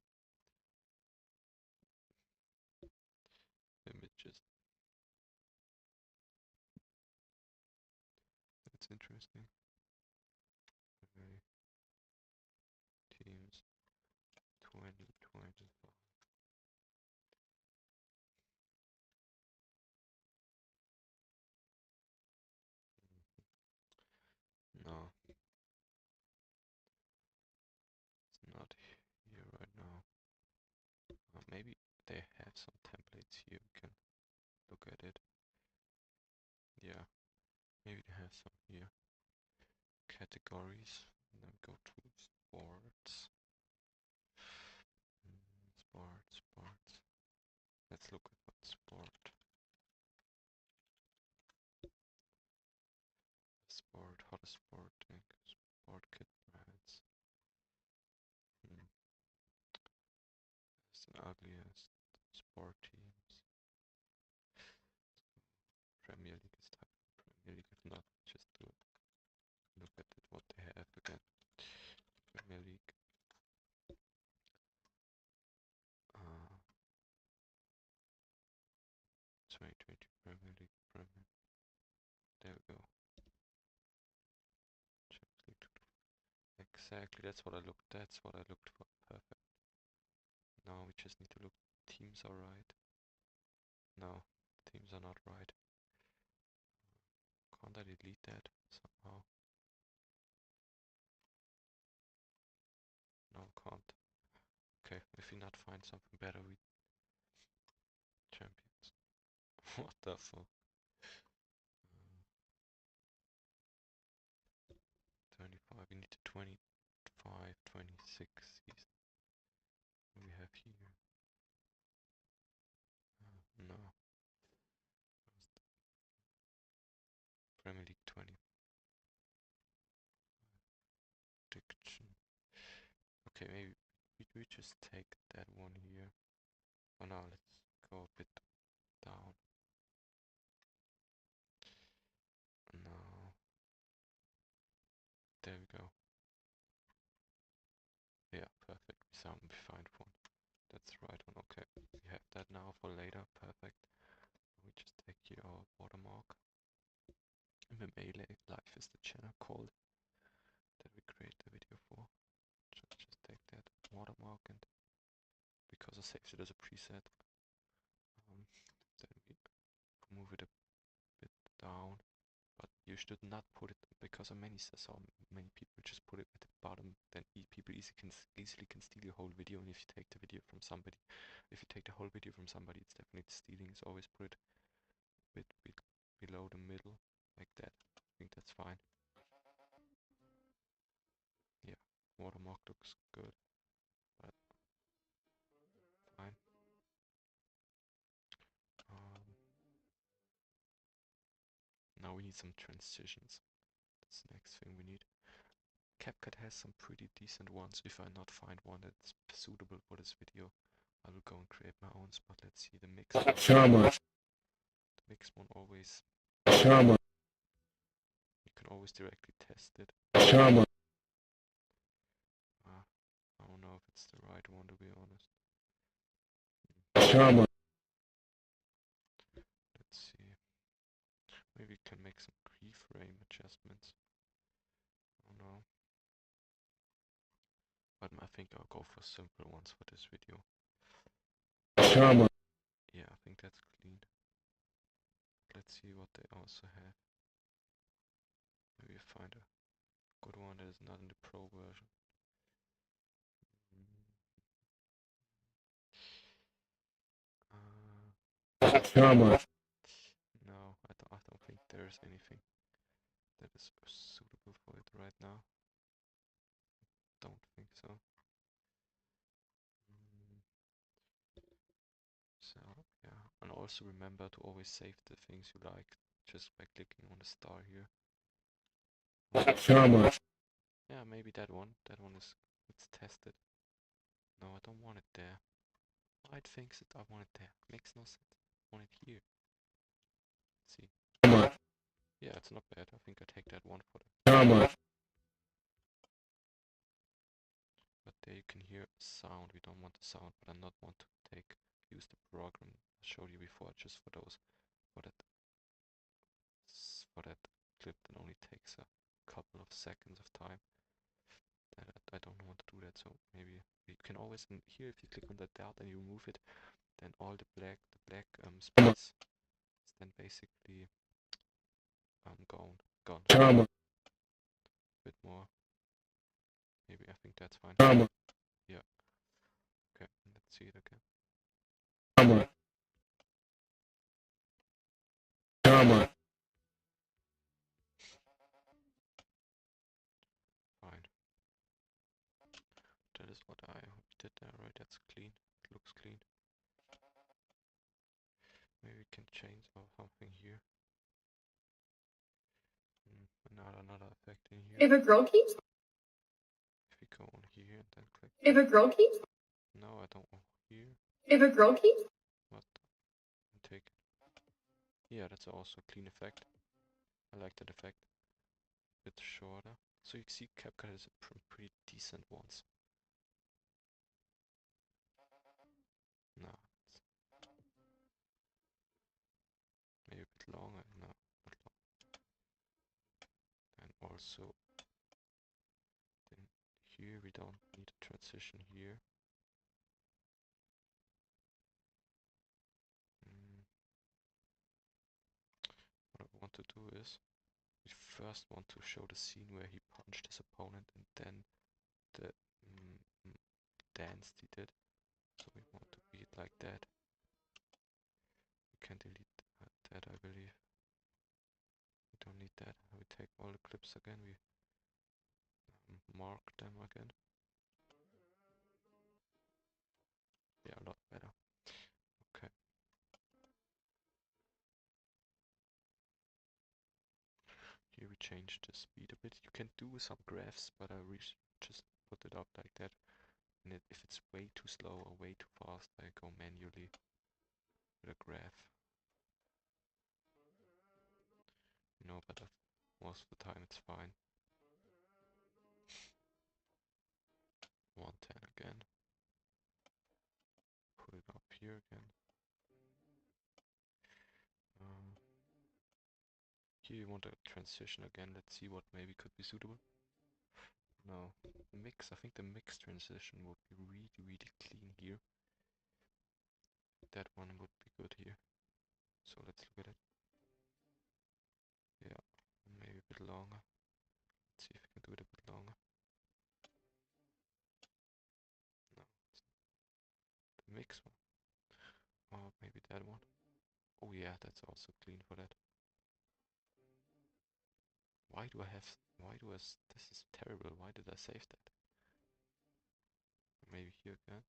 Images. That's interesting. Okay. Teams 2025. No, it's not here right now. Maybe they have some templates here. We can look at it. Yeah, maybe they have some here. Categories. And then go to sports. Sports. Let's look at what sport. Hottest sport, sport kit brands. It's the ugliest sport teams. Premier League is type Premier League. If not, just do it. Look at it, what they have again. Premier League. 2020 Premier League. There we go. Exactly, that's what I looked. That's what I looked for. Perfect. Now we just need to look. Teams are right. No, teams are not right. Can't I delete that somehow? No, can't. Okay, if we not find something better, we champions. What the fuck? 25 26 season. What do we have here? No. Premier League 20. Diction. Okay, maybe we just take that one here. Oh no, let's go a bit down. No. There we go. Yeah, perfect. We find one. That's the right one. Okay, we have that now for later. Perfect. We just take here our watermark. MMA Life is the channel called that we create the video for. Just take that watermark, and because I saved it as a preset, then we move it a bit down. But you should not put it, because many people just put it at the bottom. Then people easily can steal your whole video. And if you take the video from somebody, if you take the whole video from somebody, it's definitely stealing. So always put it a bit below the middle, like that. I think that's fine. Yeah, watermark looks good, but fine. Now we need some transitions. That's the next thing we need. CapCut has some pretty decent ones. If I not find one that's suitable for this video, I will go and create my own. But let's see the mix. The mix one always. You can always directly test it. I don't know if it's the right one, to be honest. Let's see. Maybe we can make some keyframe adjustments. I don't know. But I think I'll go for simple ones for this video. Yeah, I think that's clean. Let's see what they also have. Maybe find a good one that is not in the pro version. No, I don't think there's anything that is suitable for it right now. Don't think so. So yeah, and also remember to always save the things you like just by clicking on the star here. Yeah, maybe that one. That one is. Let's test it. No, I don't want it there. Why it thinks it? I want it there. Makes no sense. I want it here. Let's see. Yeah, it's not bad. I think I take that one for the. But there you can hear sound. We don't want the sound, but I not want to use the program I showed you before just for those. For that clip that only takes a couple of seconds of time. I don't want to do that, so maybe you can always, and here if you click on the dot and you remove it, then all the black space is then basically gone. A bit more. Maybe I think that's fine. Yeah. Okay, let's see it again. Fine. That is what I did there, right? That's clean. It looks clean. Maybe we can change something here. Another effect in here. If a girl keeps. If we go on here and then click. If a girl keeps. No, I don't want here. If a girl keeps. What? Take it. Yeah, that's also a clean effect. I like that effect. A bit shorter. So you see CapCut has pretty decent ones. No, maybe a bit longer. No, not long. And also, then here we don't need a transition here. What I want to do is, we first want to show the scene where he punched his opponent and then the dance he did. So we want to be it like that. We can delete that, I believe. We don't need that. We take all the clips again. We mark them again. change the speed a bit. You can do some graphs, but I just put it up like that. And if it's way too slow or way too fast, I go manually with a graph. But most of the time it's fine. 110 again. Put it up here again. Here you want a transition again. Let's see what maybe could be suitable. No, mix. I think the mix transition would be really clean here. That one would be good here. So let's look at it. Yeah, maybe a bit longer. Let's see if we can do it a bit longer. No, it's the mix one. Or maybe that one. Oh yeah, that's also clean for that. This is terrible. Why did I save that? Maybe here again.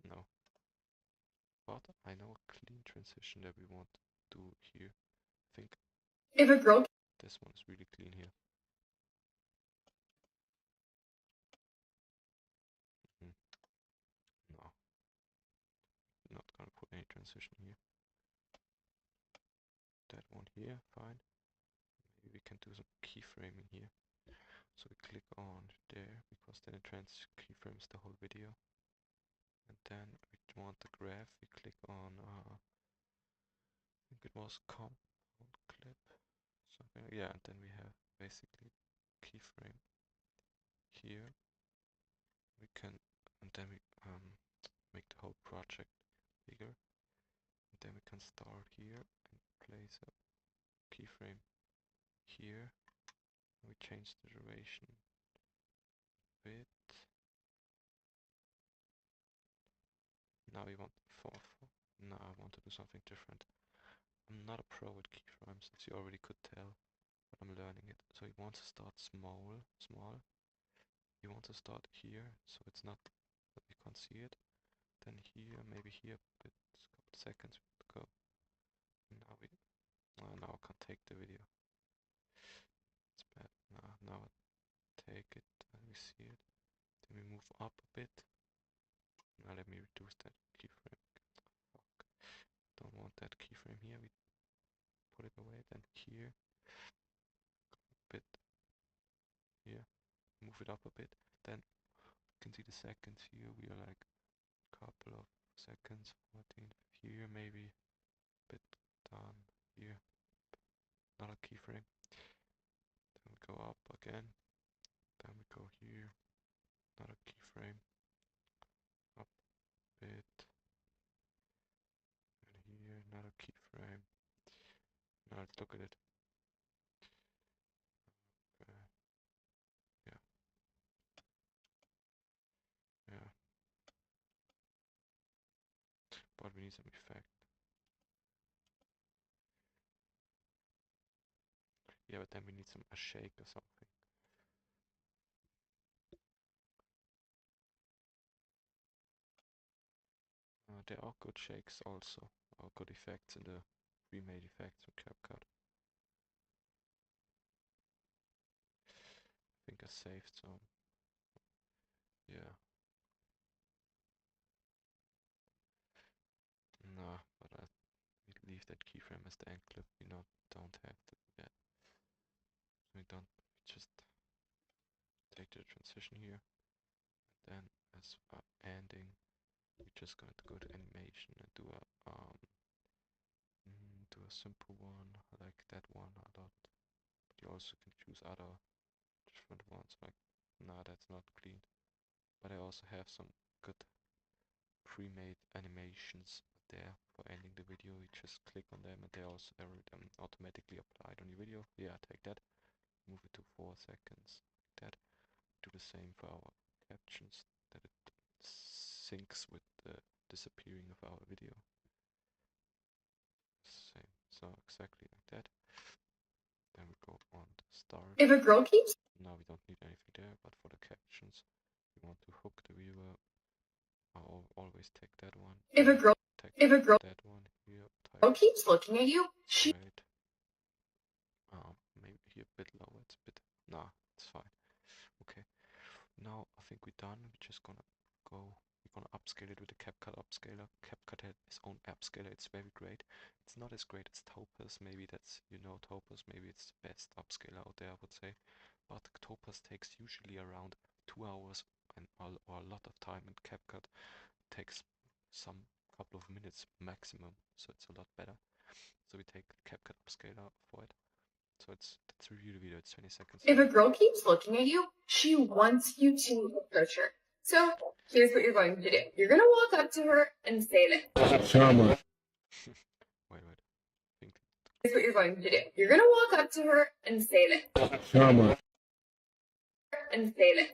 No. But I know a clean transition that we want to do here. I think If a girl this one is really clean here. No. Not gonna put any transition here. That one here, fine. Maybe we can do some keyframing here. So we click on there, because then it keyframes the whole video. And then we want the graph, we click on, I think it was compound clip, something, yeah, and then we have basically keyframe here. We can, and then we make the whole project bigger. And then we can start here and place a keyframe here. And we change the duration a bit. Now we want no, I want to do something different. I'm not a pro at keyframes, as you already could tell, but I'm learning it. So you want to start small. You want to start here, so it's not that you can't see it. Then here, maybe here, but it's a couple seconds to go. Now now I can't take the video. It's bad. Now I take it and we see it. Then we move up a bit. Now let me reduce that keyframe. Fuck. Don't want that keyframe here. We put it away. Then here, a bit. Here, move it up a bit. Then you can see the seconds here. We are like a couple of seconds. 14 here, maybe a bit down here. Another keyframe. Then we go up again. Then we go here. Another keyframe. Up a bit. And here, another keyframe. Now let's look at it. Yeah. Yeah. But we need some effect. Yeah, but then we need a shake or something. There are good shakes also, or good effects in the pre-made effects on CapCut. I think I saved some. Yeah. Nah, but I leave that keyframe as the end clip. We don't have to do that. We just take the transition here. And then as ending, we're just going to go to animation and do a simple one like that one a lot. But you also can choose other different ones. Like, nah, that's not clean. But I also have some good pre-made animations there for ending the video. You just click on them and they also automatically applied on your video. Yeah, take that. Move it to 4 seconds. Like that. Do the same for our captions, that it syncs with the disappearing of our video. Same. So exactly like that. Then we go on to start. if a girl keeps Now we don't need anything there, but for the captions, we want to hook the viewer. I'll always take that one. if a girl Take if a girl that one here. Type keeps looking at you, right. now I think we're done. We're just gonna we're gonna upscale it with the CapCut upscaler. CapCut had its own upscaler. It's very great. It's not as great as Topaz. Maybe that's, you know, Topaz. Maybe it's the best upscaler out there, I would say. But Topaz takes usually around 2 hours or a lot of time, and CapCut takes some couple of minutes maximum. So it's a lot better. So we take CapCut upscaler for it. So let's review the video. It's 20 seconds. If a girl keeps looking at you, she wants you to approach her. So here's what you're going to do. You're going to walk up to her and say this. Wait. Think. Here's what you're going to do. You're going to walk up to her and say this. And say this.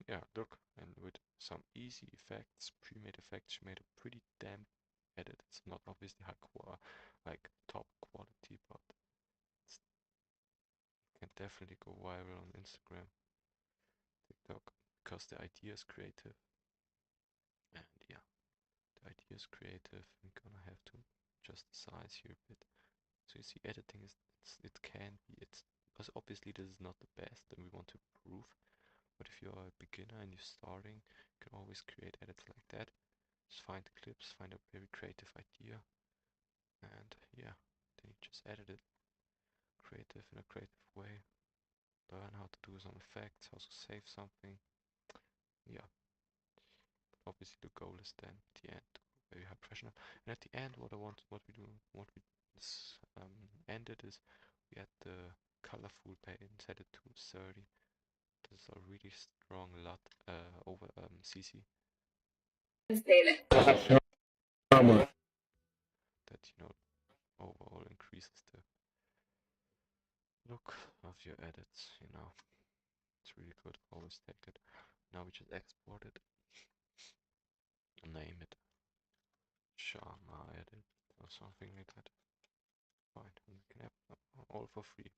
Yeah, look, and with some easy effects, pre-made effects, she made a pretty damn edit. It's not obviously like top quality, but it can definitely go viral on Instagram, TikTok, because the idea is creative. And yeah, the idea is creative. I'm gonna have to adjust the size here a bit. So you see, editing it can be, because obviously this is not the best, and we want to improve. But if you're a beginner and you're starting, you can always create edits like that. Just find the clips, find a very creative idea, and yeah, then you just edit it creative in a creative way. Learn how to do some effects, how to save something. Yeah, obviously the goal is then at the end to go very high professional. And at the end, what ended is we had the colorful paint set it to 30. This is a really strong lot over CC. That, you know, overall increases the look of your edits, you know. It's really good. Always take it. Now we just export it. Name it Sharma edit or something like that. Fine. And we can have all for free.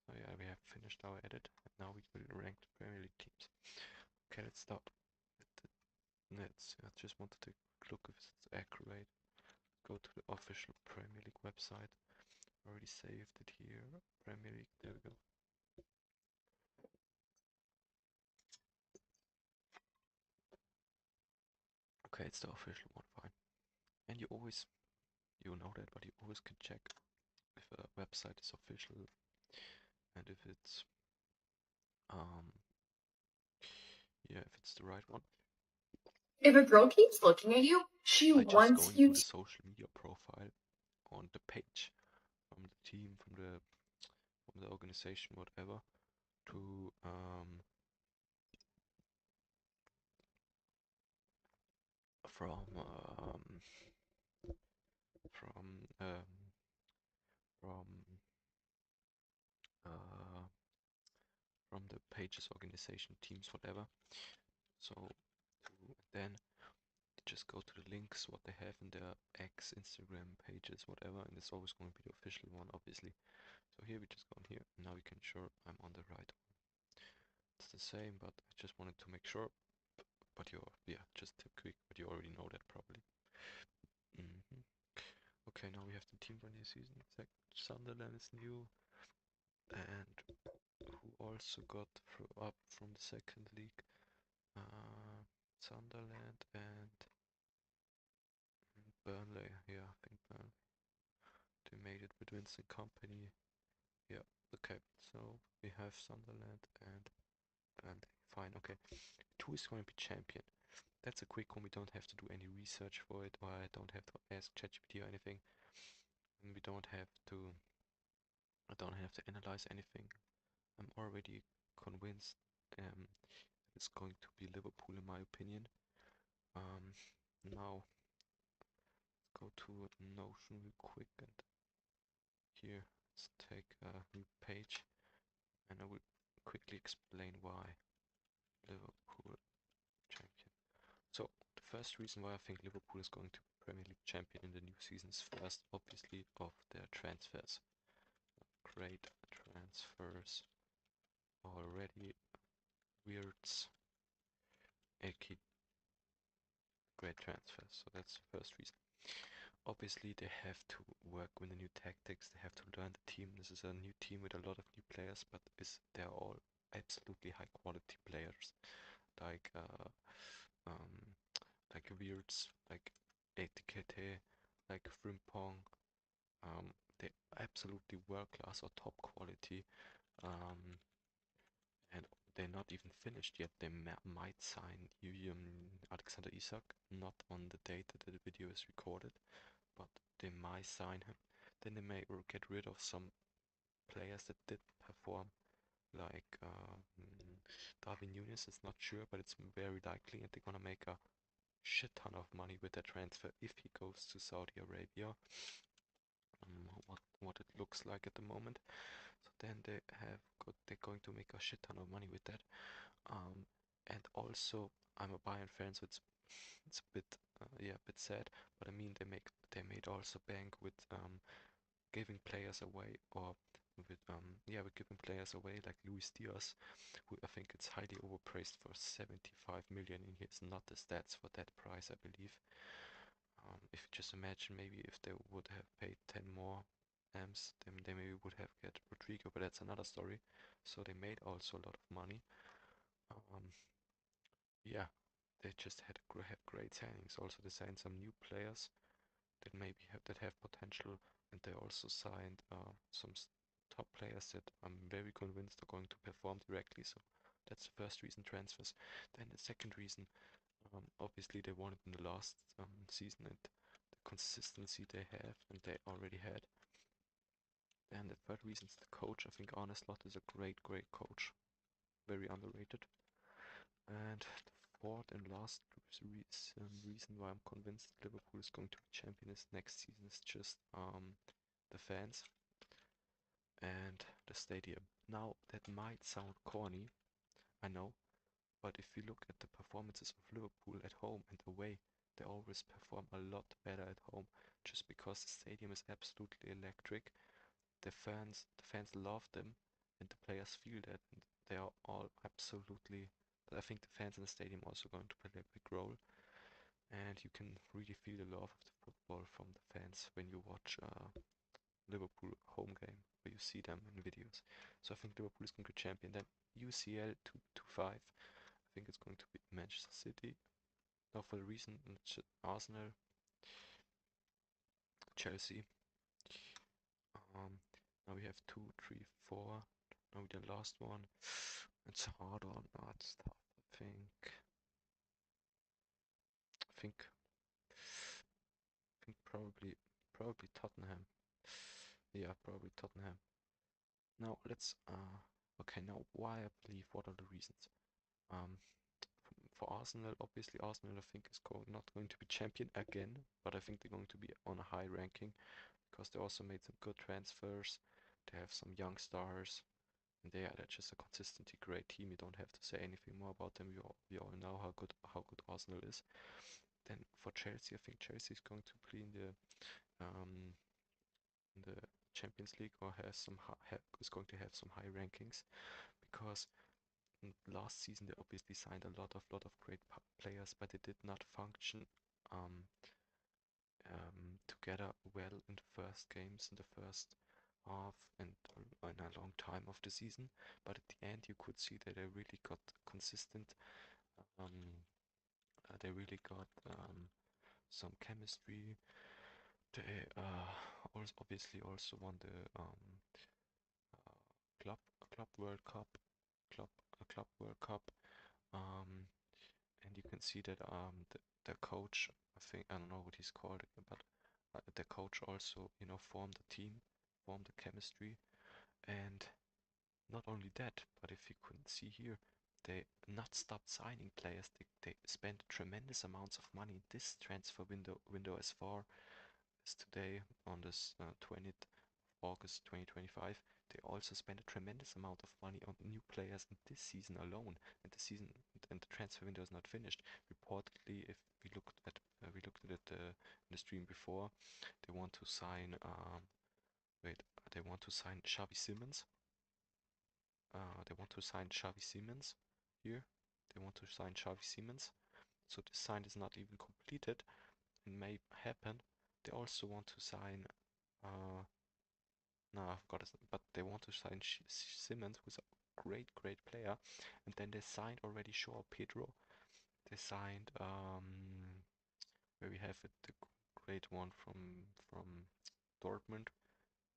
So yeah, we have finished our edit, and now we will rank the Premier League teams. Okay, let's start with the nets. I just want to take a look if it's accurate. Go to the official Premier League website. Already saved it here. Premier League, there we go. Okay, it's the official one, fine. And you know that, but you always can check if a website is official and if it's yeah, if it's the right one. If a girl keeps looking at you, she by just wants going you to the social media profile on the page from the team, from the organization, whatever, to from from from uh, from the pages, organization, teams, whatever. So then just go to the links, what they have in their X, Instagram pages, whatever, and it's always going to be the official one, obviously. So here we just go on here, and now we can ensure I'm on the right one. It's the same, but I just wanted to make sure. But yeah, just tip quick, but you already know that probably. Okay, now we have the team for new season. Sunderland is new, and who also got up from the second league. Sunderland and Burnley. Yeah, I think Burnley. They made it with Vincent Company. Yeah, okay. So we have Sunderland and Burnley. Fine, okay. Who is going to be champion? That's a quick one. We don't have to do any research for it, or I don't have to ask ChatGPT or anything. And we don't have to. I don't have to analyze anything. I'm already convinced it's going to be Liverpool in my opinion. Now go to Notion real quick, and here let's take a new page, and I will quickly explain why Liverpool champion. So the first reason why I think Liverpool is going to be Premier League champion in the new season's first, obviously, of their transfers. Great transfers already. Weirds, Eki, great transfers. So that's the first reason. Obviously, they have to work with the new tactics. They have to learn the team. This is a new team with a lot of new players, but they're all absolutely high quality players. Like um, like Weirds, like Etikete, like Frimpong. They absolutely world class or top quality. Um, and they're not even finished yet. They might sign Alexander Isak, not on the date that the video is recorded, but they might sign him. Then they may get rid of some players that did perform, like Darwin Nunes is not sure, but it's very likely, and they're gonna make a shit ton of money with that transfer if he goes to Saudi Arabia. What it looks like at the moment. So then they're going to make a shit ton of money with that. And also I'm a Bayern fan, so it's a bit a bit sad. But I mean they made also bank with giving players away, or with giving players away like Luis Diaz, who I think it's highly overpriced for 75 million, and he has not the stats for that price, I believe. If you just imagine, maybe if they would have paid 10 more M's, then they maybe would have get Rodrigo, but that's another story. So they made also a lot of money. Um, yeah, they just have great signings. Also, they signed some new players that have potential, and they also signed some top players that I'm very convinced are going to perform directly. So that's the first reason, transfers. Then the second reason, obviously they won it in the last season, and the consistency they have and they already had. And the third reason is the coach. I think Arne Slot is a great coach, very underrated. And the fourth and last reason why I'm convinced Liverpool is going to be champion is next season is just the fans and the stadium. Now that might sound corny, I know, but if you look at the performances of Liverpool at home and away, they always perform a lot better at home, just because the stadium is absolutely electric. The fans love them, and the players feel that, and they are all absolutely. I think the fans in the stadium also going to play a big role, and you can really feel the love of the football from the fans when you watch Liverpool home game, where you see them in videos. So I think Liverpool is going to be champion. Then UCL 2-5. I think it's going to be Manchester City. Now for the reason, Arsenal, Chelsea. Now we have 2, 3, 4. Now the last one. It's hard or not. It's tough. I think probably Tottenham. Yeah, probably Tottenham. Now let's okay, now why I believe, what are the reasons? Um for Arsenal, obviously Arsenal I think is not going to be champion again, but I think they're going to be on a high ranking because they also made some good transfers. They have some young stars, and they're just a consistently great team. You don't have to say anything more about them. We all know how good Arsenal is. Then for Chelsea, I think Chelsea is going to play um, in the Champions League, or is going to have some high rankings, because last season they obviously signed a lot of great players, but they did not function um, together well in the first games, in the first half, and in a long time of the season. But at the end, you could see that they really got consistent. Um, they really got some chemistry. They also obviously also won the club club World Cup, club World Cup. Um, and you can see that the coach, I think, I don't know what he's called again, but the coach also, formed the team, formed the chemistry. And not only that, but if you couldn't see here, they not stopped signing players. They spent tremendous amounts of money in this transfer window as far as today, on this 20th of August 2025. They also spent a tremendous amount of money on new players in this season alone, and the transfer window is not finished. Reportedly, if we look at we looked at it in the stream before. They want to sign they want to sign Xavi Simons. They want to sign Xavi Simons here. They want to sign Xavi Simons. So the sign is not even completed and may happen. They also want to sign no, I forgot his name, but they want to sign Simmons, who's a great player. And then they signed already Joao Pedro. They signed where we have it, the great one from Dortmund.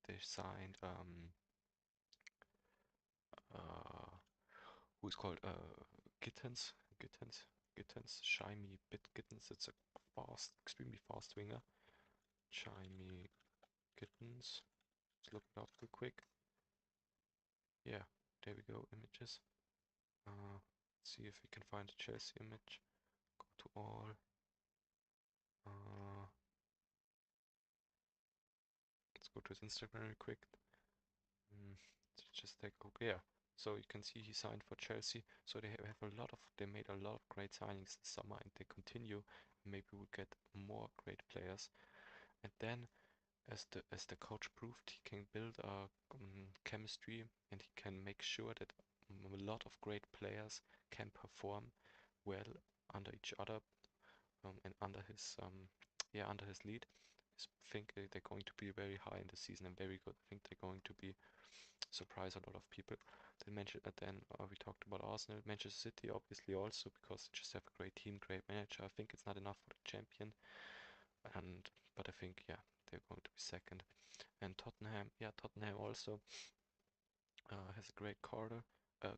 They signed uh who's called Gittens, Gittens, Gittens, Shiny Bit Gittens. It's a extremely fast winger. Shiny Gittens. Let's look it up real quick. Yeah, there we go. Images. See if we can find a Chelsea image. Go to all. Uh, let's go to his Instagram real quick. Just take a look. Yeah. So you can see he signed for Chelsea. So they made a lot of great signings this summer, and they continue. Maybe we'll get more great players. And then, as the coach proved, he can build a chemistry, and he can make sure that a lot of great players can perform well under each other, and under his lead. I think they're going to be very high in the season and very good. I think they're going to be surprise a lot of people. We talked about Arsenal, Manchester City, obviously also because they just have a great team, great manager. I think it's not enough for the champion, but I think yeah they're going to be second. And Tottenham, yeah, Tottenham also has a great quarter,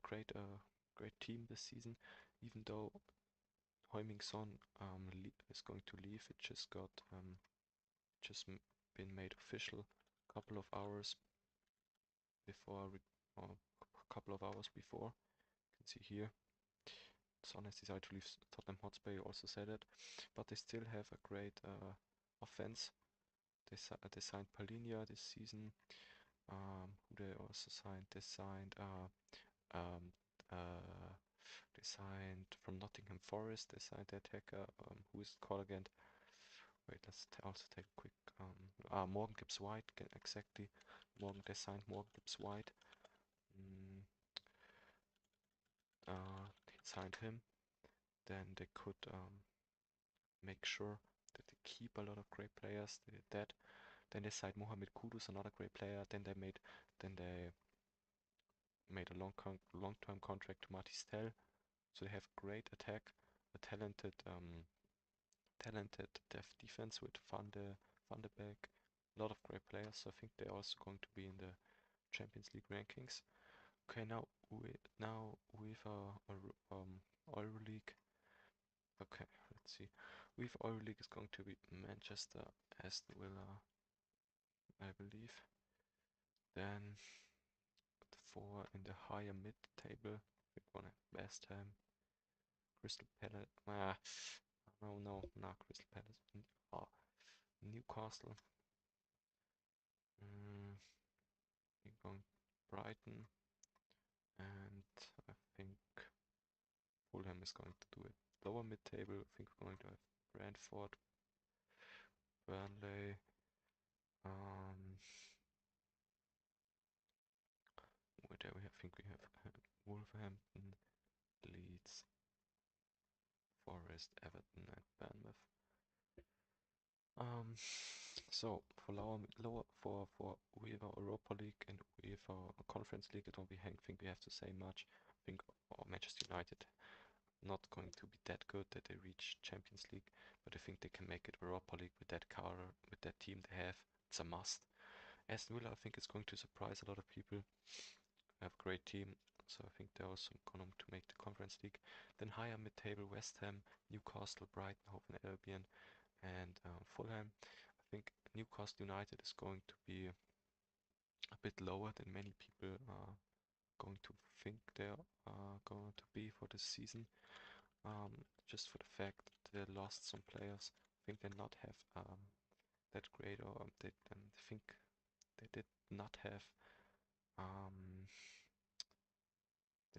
great team this season. Even though Heung-min Son is going to leave, it just been made official a couple of hours before, or a couple of hours before. You can see here. Son has decided to leave Tottenham Hotspur, you also said it, but they still have a great offense. They signed Palinia this season. Who they also signed? Um, uh, they signed from Nottingham Forest. They signed the attacker. Who is it called again? Wait, let's also take a quick. Morgan Gibbs White. Exactly. They signed Morgan Gibbs White. They signed him. Then they could make sure that they keep a lot of great players. They did that. Then they signed Mohamed Kudus, another great player. Then they made a long-term contract to Martistel. So they have great attack, a talented defense with Van de Beek, a lot of great players. So I think they're also going to be in the Champions League rankings. Okay, now with EuroLeague. Okay, let's see. With EuroLeague is going to be Manchester, Aston Villa, I believe. Then in the higher mid table, we're gonna have West Ham, Crystal Palace. Not Crystal Palace. Newcastle. We're going Brighton, and I think Fulham is going to do it. Lower mid table, I think we're going to have Brentford, Burnley. I think we have Wolverhampton, Leeds, Forest, Everton, and Bournemouth. So for UEFA Europa League and UEFA Conference League, I don't think we have to say much. I think Manchester United not going to be that good that they reach Champions League, but I think they can make it Europa League with that car, with that team they have. It's a must. Aston Villa, I think, is going to surprise a lot of people. They have a great team, so I think they're also going to make the Conference League. Then higher mid-table, West Ham, Newcastle, Brighton, Hove and Albion, and Fulham. I think Newcastle United is going to be a bit lower than many people are going to think they're going to be for this season. Just for the fact that they lost some players. I think they not have that great, or they think they did not have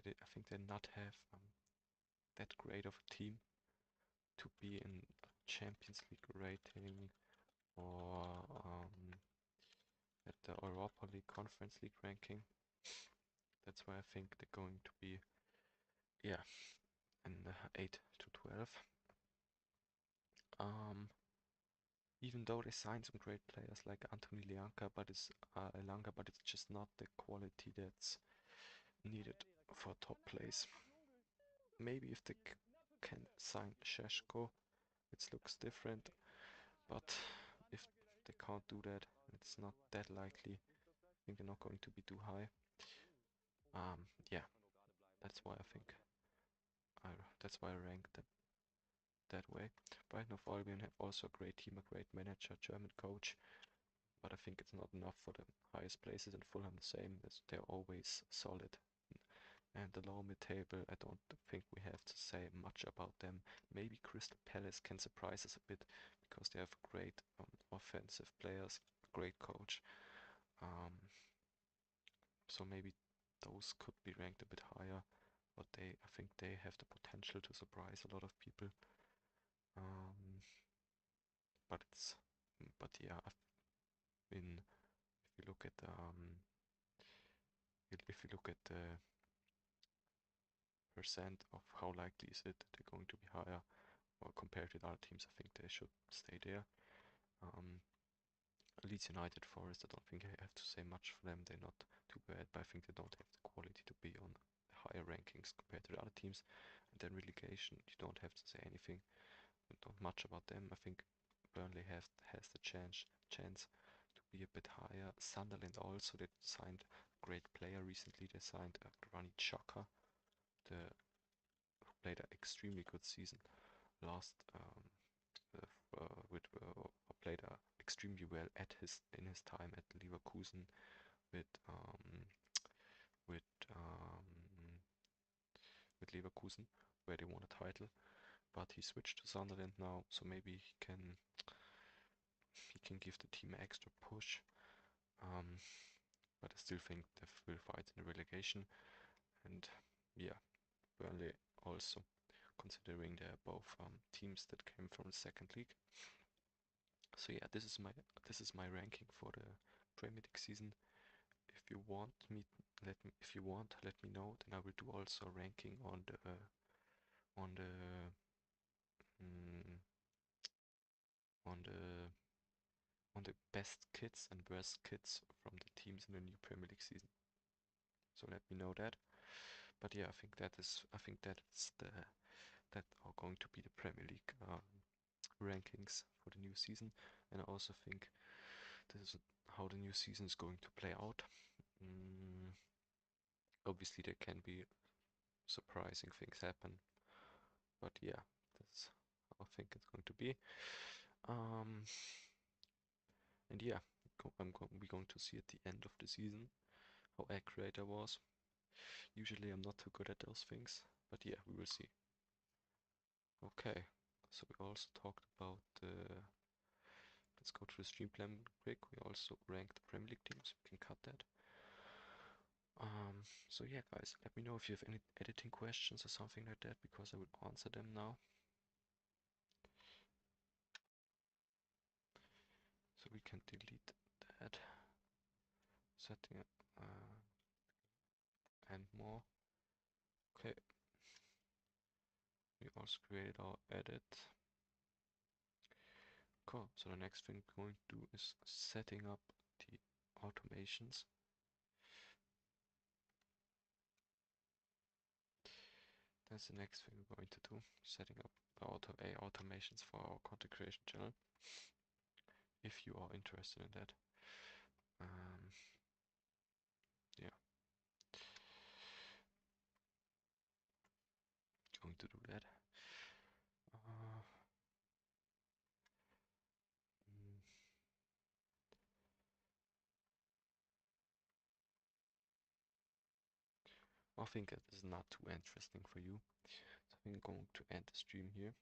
I think they not have that great of a team to be in Champions League rating or at the Europa League Conference League ranking. That's why I think they're going to be, yeah, in 8 to 12. Even though they signed some great players like Anthony Lianka, but it's just not the quality that's needed for top place. Maybe if they can sign Sheshko, it looks different, but if they can't do that, it's not that likely. I think they're not going to be too high. Yeah, that's why I think that's why I rank them that way. Brighton of Albion have also a great team, a great manager, German coach, but I think it's not enough for the highest places, and Fulham the same. They're always solid. And the lower mid-table, I don't think we have to say much about them. Maybe Crystal Palace can surprise us a bit because they have great offensive players, a great coach. So maybe those could be ranked a bit higher, but I think they have the potential to surprise a lot of people. But yeah, if you look at the percent of how likely is it that they're going to be higher, or compared with other teams, I think they should stay there. Leeds United, Forest, I don't think I have to say much for them. They're not too bad, but I think they don't have the quality to be on the higher rankings compared to the other teams. And then relegation, you don't have to say anything. Not much about them. I think Burnley has the chance to be a bit higher. Sunderland also, they signed a great player recently. They signed Granit Xhaka, who played an extremely good season last played extremely well in his time at Leverkusen with with um, with Leverkusen, where they won a title. But he switched to Sunderland now, so maybe he can give the team an extra push. But I still think they will fight in the relegation. And yeah, Burnley also, considering they're both teams that came from the second league. So yeah, this is my ranking for the Premier League season. If you want, let me know. Then I will do also a ranking on the mm, on the best kids and worst kids from the teams in the new Premier League season. So let me know that. But yeah, I think that's that are going to be the Premier League rankings for the new season, and I also think this is how the new season is going to play out. Obviously, there can be surprising things happen, but yeah, that's how I think it's going to be. And yeah, we're going to see at the end of the season how accurate I was. Usually, I'm not too good at those things, but yeah, we will see. Okay, so we also talked about let's go to the stream plan quick. We also ranked the Premier League teams. We can cut that. So yeah, guys, let me know if you have any editing questions or something like that, because I will answer them now. So we can delete that. Setting and more. Okay. We also created our edit. Cool. So the next thing we're going to do is setting up the automations. That's the next thing we're going to do, setting up the automations for our content creation channel, if you are interested in that. Yeah, going to do that. I think that is not too interesting for you, so I'm going to end the stream here.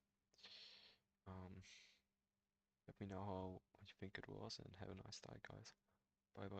Let me know how you think it was, and have a nice day, guys. Bye bye.